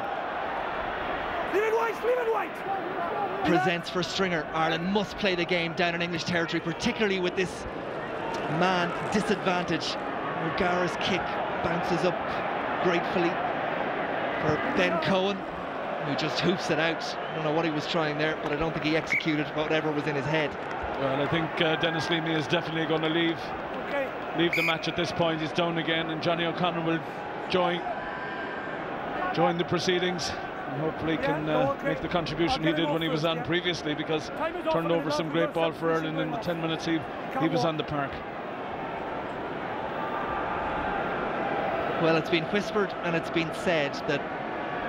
presents for Stringer. Ireland must play the game down in English territory, particularly with this man disadvantage. O'Gara's kick bounces up gratefully for Ben Cohen, who just hoops it out. I don't know what he was trying there, but I don't think he executed whatever was in his head. Well, I think Dennis Leamy is definitely going to leave the match at this point. He's down again, and Johnny O'Connor will join the proceedings and hopefully can make the contribution he did when he was on previously, because turned over some great ball for Ireland in the 10 minutes he was on the park. Well, it's been whispered and it's been said that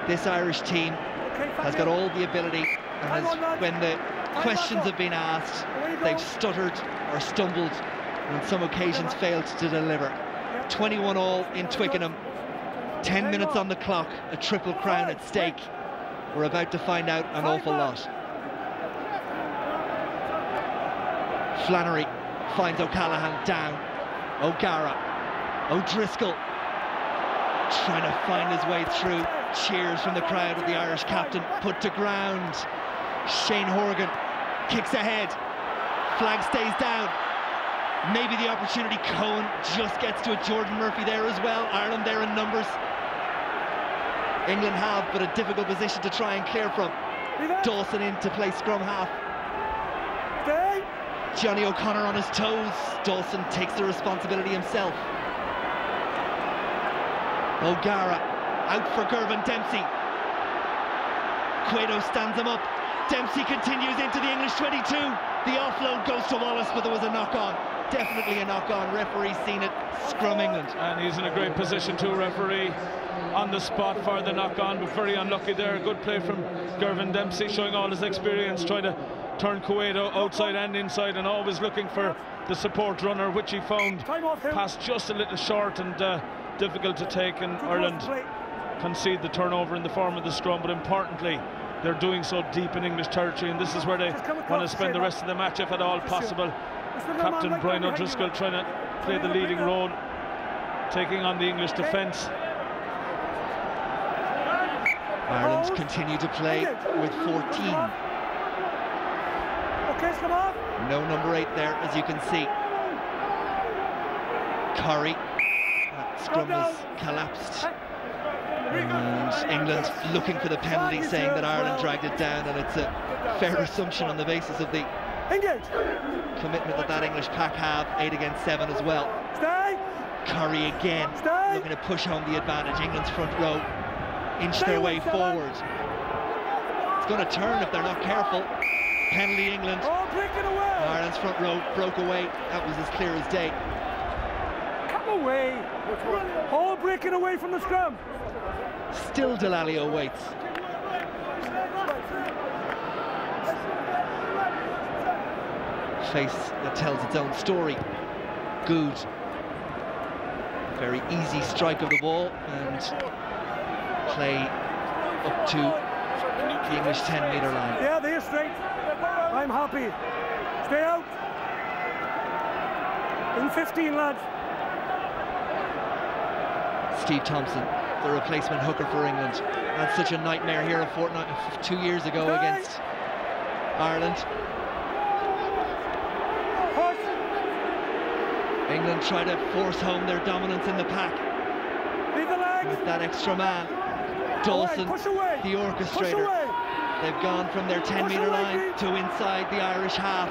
this Irish team has got all the ability, and when the questions have been asked, they've stuttered or stumbled, and on some occasions failed to deliver. 21-all in Twickenham, 10 minutes on the clock, a triple crown at stake. We're about to find out an awful lot. Flannery finds O'Callaghan down. O'Gara, O'Driscoll trying to find his way through. Cheers from the crowd with the Irish captain put to ground. Shane Horgan kicks ahead. Flag stays down. Maybe the opportunity. Cohen just gets to it. Jordan Murphy there as well. Ireland there in numbers. England have, but a difficult position to try and clear from. Dawson in to play scrum half. Johnny O'Connor on his toes. Dawson takes the responsibility himself. O'Gara out for Gervin Dempsey. Cueto stands him up. Dempsey continues into the English 22. The offload goes to Wallace, but there was a knock-on. Definitely a knock-on. Referee's seen it. Scrum England. And he's in a great position to referee on the spot for the knock-on, but very unlucky there. Good play from Gervin Dempsey, showing all his experience, trying to turn Cueto outside and inside, and always looking for the support runner, which he found. Passed just a little short and difficult to take, and Ireland concede the turnover in the form of the scrum, but importantly they're doing so deep in English territory, and this is where they want to spend the rest of the match if at all possible. Captain Brian O'Driscoll trying to play the leading role, taking on the English defence. Ireland continue to play with 14. No number 8 there, as you can see. Curry. That scrum has collapsed. And England looking for the penalty, saying that Ireland dragged it down, and it's a fair assumption on the basis of the commitment that English pack have. 8 against 7 as well. Curry again looking to push home the advantage. England's front row inch their way forward. It's going to turn if they're not careful. Penalty England. Ireland's front row broke away. That was as clear as day. Come away. All breaking away from the scrum. Still Delalio waits. Face that tells its own story. Goode. Very easy strike of the ball and play up to the English 10-metre line. Yeah, they're straight. I'm happy. Stay out. In 15, lads. Steve Thompson, the replacement hooker for England, had such a nightmare here 2 years ago against Ireland. England try to force home their dominance in the pack with that extra man. Dawson, the orchestrator. They've gone from their 10-metre line to inside the Irish half.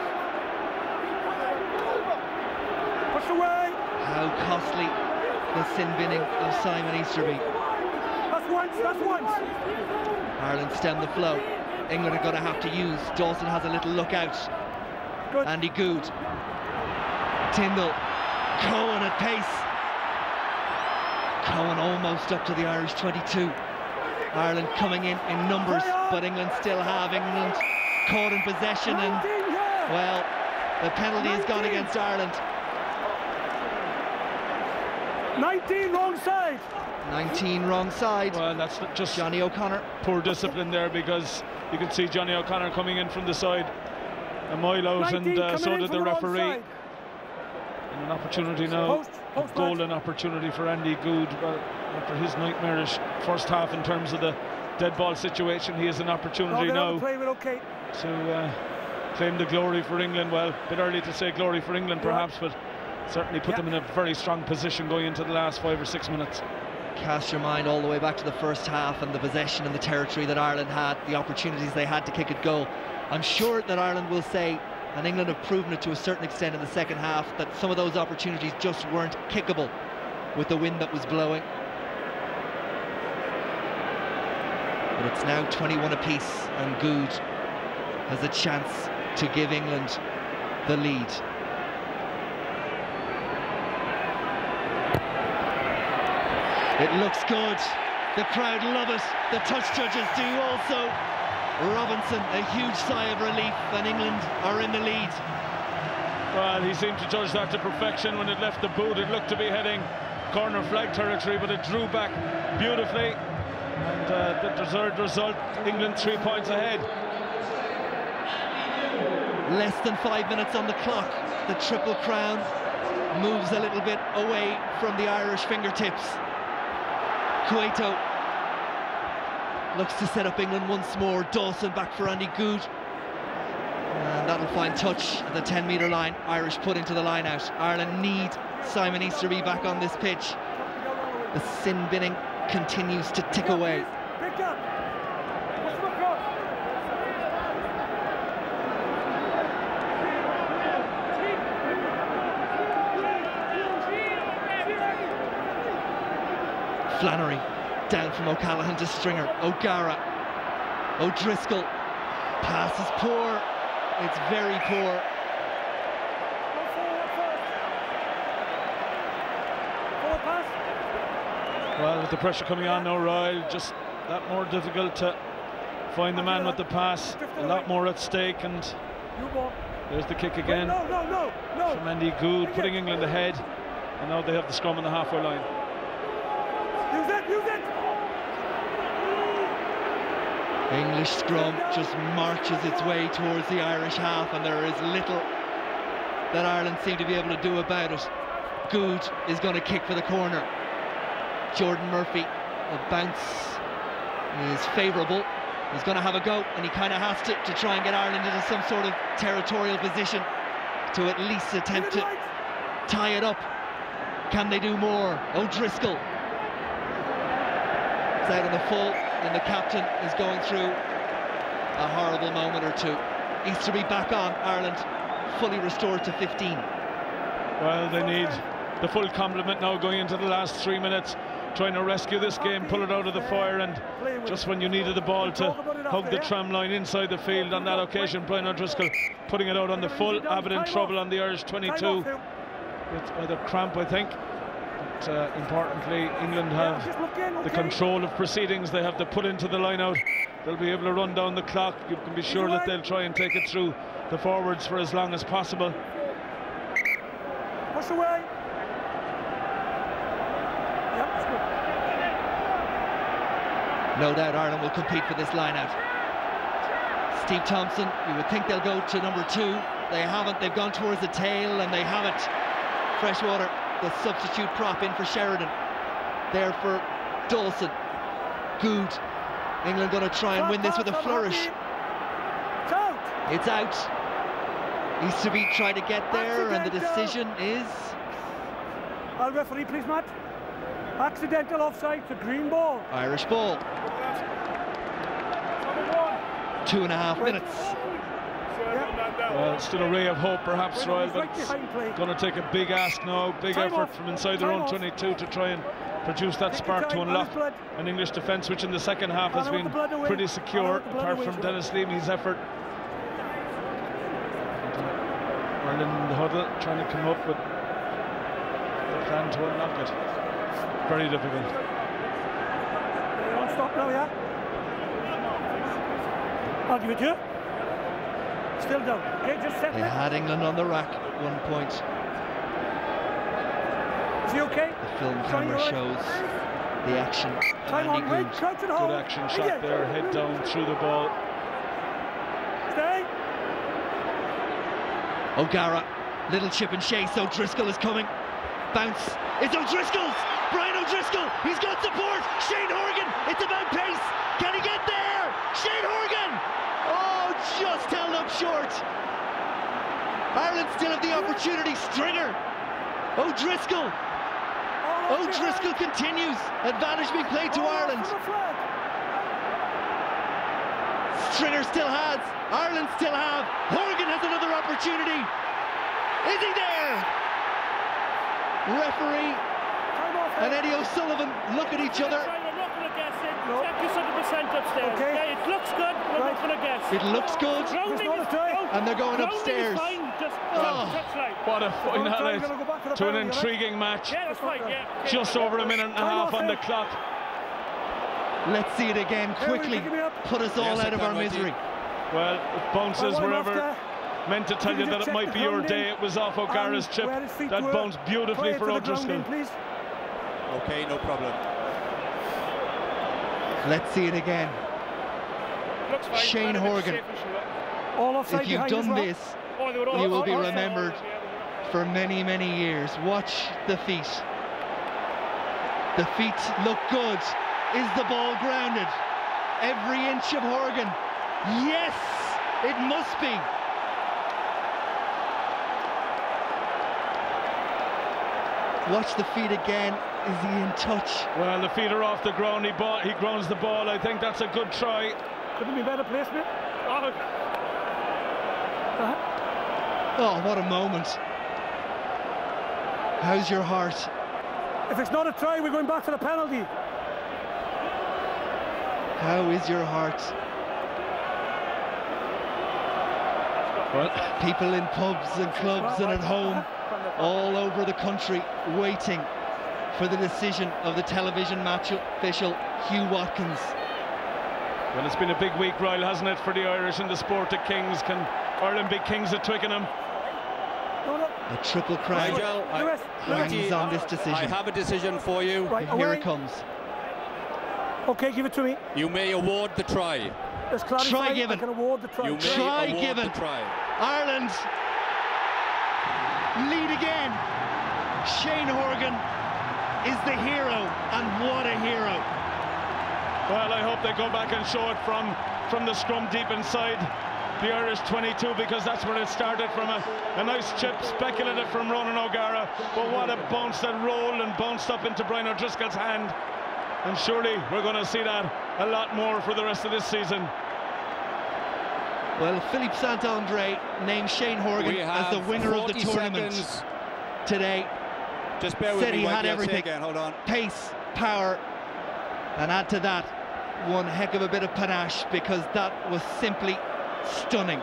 How costly the sin binning of Simon Easterby. That's once. Ireland stem the flow. England are going to have to use. Dawson has a little look out. Andy Goode. Tyndall, Cohen at pace. Cohen almost up to the Irish 22. Ireland coming in numbers, but England still have. England caught in possession, and well, the penalty has gone against Ireland. 19 wrong side. 19 wrong side. Well, that's just Johnny O'Connor. Poor discipline there, because you can see Johnny O'Connor coming in from the side a mile out, and so did the referee. And an opportunity now, a golden opportunity for Andy Goode. Well, after his nightmarish first half in terms of the dead ball situation, he has an opportunity now to claim the glory for England. Well, a bit early to say glory for England perhaps, but certainly put them in a very strong position going into the last 5 or 6 minutes. Cast your mind all the way back to the first half and the possession and the territory that Ireland had, the opportunities they had to kick a goal. I'm sure that Ireland will say, and England have proven it to a certain extent in the second half, that some of those opportunities just weren't kickable with the wind that was blowing. But it's now 21 apiece, and Goode has a chance to give England the lead. It looks good. The crowd love it. The touch judges do also. Robinson, a huge sigh of relief, and England are in the lead. Well, he seemed to judge that to perfection. When it left the boot, it looked to be heading corner flag territory, but it drew back beautifully. And the deserved result, England 3 points ahead. Less than 5 minutes on the clock. The Triple Crown moves a little bit away from the Irish fingertips. Cueto looks to set up England once more. Dawson back for Andy Goode, and that'll find touch at the 10-metre line. Irish put into the line out. Ireland need Simon Easterby back on this pitch. The sin binning continues to tick away. Flannery down from O'Callaghan to Stringer. O'Gara, O'Driscoll, pass is poor. It's very poor. Well, with the pressure coming on now, Royal, just that more difficult to find the man with the pass. A lot more at stake, and there's the kick again from Andy Goode, putting England ahead, and now they have the scrum on the halfway line. English scrum just marches its way towards the Irish half, and there is little that Ireland seem to be able to do about it. Goode is going to kick for the corner. Jordan Murphy, the bounce is favourable. He's going to have a go, and he kind of has to try and get Ireland into some sort of territorial position to at least attempt to tie it up. Can they do more? O'Driscoll. It's out on the full, and the captain is going through a horrible moment or two. Easterby back on. Ireland fully restored to 15. Well, they need the full complement now going into the last 3 minutes, trying to rescue this game, pull it out of the fire, and just when you needed the ball to hug the tram line inside the field on that occasion, Brian O'Driscoll putting it out on the full. Abbott in trouble on the Irish 22 with either cramp, I think. But importantly, England have the control of proceedings. They have to put into the line out. They'll be able to run down the clock. You can be sure that they'll try and take it through the forwards for as long as possible. Push away. No doubt Ireland will compete for this line out. Steve Thompson, you would think they'll go to number 2. They haven't. They've gone towards the tail, and they have it. Freshwater, the substitute prop, in for Sheridan. There for Dawson. Goode. England going to try and win this with a flourish. It's out. Easterby tried to get there, and the decision is... I'll referee, please, Matt. Accidental offside, it's a green ball. Irish ball. 2.5 minutes. Well, still a ray of hope perhaps, Royal, but it's going to take a big ask now, big effort from inside their own 22 to try and produce that spark to unlock an English defence, which in the second half has been pretty secure, apart from Dennis Leamy's effort. Ireland huddle, trying to come up with the plan to unlock it. Very difficult. You don't stop now, yeah? I'll give it to you. Still down. Okay, just set They had England on the rack at one point. Is he okay? The film camera shows the action. Time on, wait, good action shot there, head down through the ball. Stay. O'Gara, little chip and chase. O'Driscoll is coming. Bounce. It's O'Driscoll's. Brian O'Driscoll. He's got support. Shane Horgan. It's about pace. Can he get there? Shane Horgan. Oh, just held up short. Ireland still have the opportunity. Stringer. O'Driscoll. O'Driscoll continues. Advantage being played to Ireland. Stringer still has. Ireland still have. Horgan has another opportunity. Is he there? Referee and Eddie O'Sullivan look at each other. I'm not going to guess it. Check this 100% upstairs. Okay. It looks good, but I'm not going to guess. It looks good. And they're going upstairs. What a finale to an intriguing match. Yeah, that's fine, yeah. Just over a minute and a half on the clock. Let's see it again quickly. Put us all out of our misery. Well, it bounces wherever. Meant to tell you that it might be your day. It was off O'Gara's chip. That bounced beautifully for O'Driscoll. Okay, no problem. Let's see it again. Shane Horgan. If you've done this, you will be remembered for many, many years. Watch the feet. The feet look good. Is the ball grounded? Every inch of Horgan. Yes, it must be. Watch the feet again. Is he in touch? Well, the feet are off the ground. He grounds the ball. I think that's a good try. Couldn't be better placement. Oh, what a moment. How's your heart? If it's not a try, we're going back to the penalty. How is your heart? Well, people in pubs and clubs and at home all over the country waiting for the decision of the television match official Hugh Watkins. Well, it's been a big week, Ryle, hasn't it, for the Irish in the sport of kings. Can Ireland be kings at Twickenham? A triple crown hangs on this decision. I have a decision for you. Right, here it comes. Okay, give it to me. You may award the try. Try given. I can award the try. You may try award given. The try. Ireland lead again. Shane Horgan is the hero, and what a hero. Well, I hope they go back and show it from the scrum deep inside the Irish 22, because that's where it started, from a nice chip, speculative from Ronan O'Gara, but what a bounce that rolled and bounced up into Brian O'Driscoll's hand. And surely we're going to see that a lot more for the rest of this season. Well, Philippe Saint-André named Shane Horgan as the winner of the tournament today. Just bear with Said me. he had everything. Again. Hold on. Pace, power, and add to that one heck of a bit of panache, because that was simply stunning.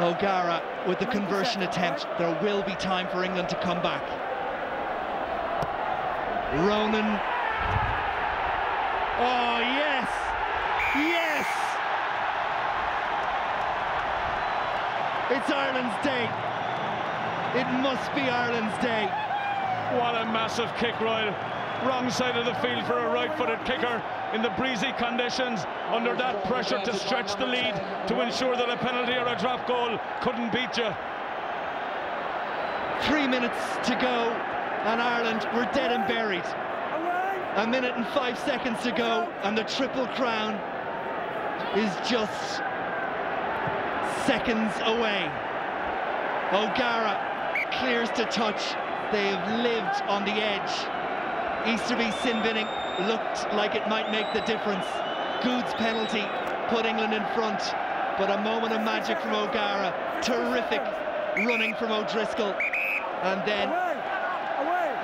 O'Gara with the conversion attempt. There will be time for England to come back. Ronan. Oh, yes! Yes! It's Ireland's day. It must be Ireland's day. What a massive kick, Ryle. Wrong side of the field for a right-footed kicker in the breezy conditions, under that pressure to stretch the lead to ensure that a penalty or a drop goal couldn't beat you. 3 minutes to go and Ireland were dead and buried. A minute and 5 seconds to go and the Triple Crown is just seconds away. O'Gara clears to touch. They have lived on the edge. Easterby sin-binning looked like it might make the difference. Goode's penalty put England in front, but a moment of magic from O'Gara. Terrific running from O'Driscoll, and then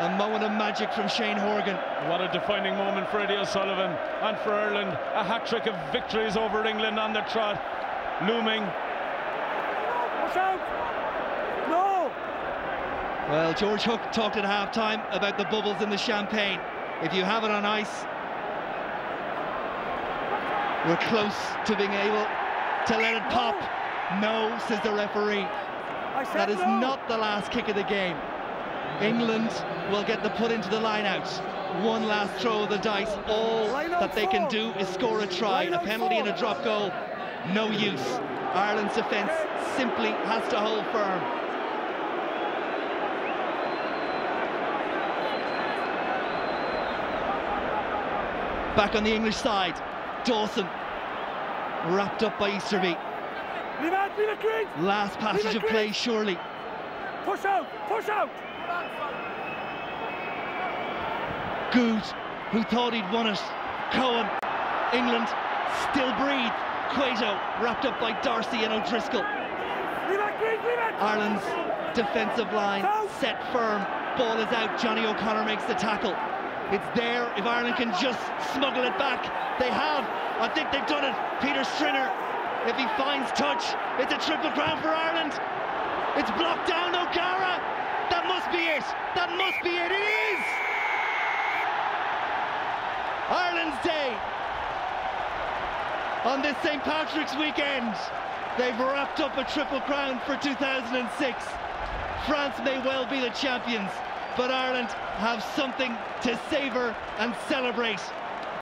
a moment of magic from Shane Horgan. What a defining moment for Eddie O'Sullivan and for Ireland. A hat-trick of victories over England on the trot looming. Push out! No! Well, George Hook talked at half-time about the bubbles in the champagne. If you have it on ice, we're close to being able to let it pop. No, says the referee. That is not the last kick of the game. England will get the put into the line-out. One last throw of the dice. All that they can do is score a try. A penalty and a drop goal, no use. Ireland's defence simply has to hold firm. Back on the English side, Dawson, wrapped up by Easterby. Last passage of play, surely. Push out, push out! Goode, who thought he'd won it. Cohen, England still breathe. Cueto, wrapped up by Darcy and O'Driscoll. Ireland's defensive line set firm. Ball is out, Johnny O'Connor makes the tackle. It's there, if Ireland can just smuggle it back. They have, I think they've done it. Peter Stringer, if he finds touch, it's a triple crown for Ireland. It's blocked down, O'Gara. That must be it. That must be it. It is! Ireland's day. On this St. Patrick's weekend, they've wrapped up a triple crown for 2006. France may well be the champions, but Ireland have something to savour and celebrate.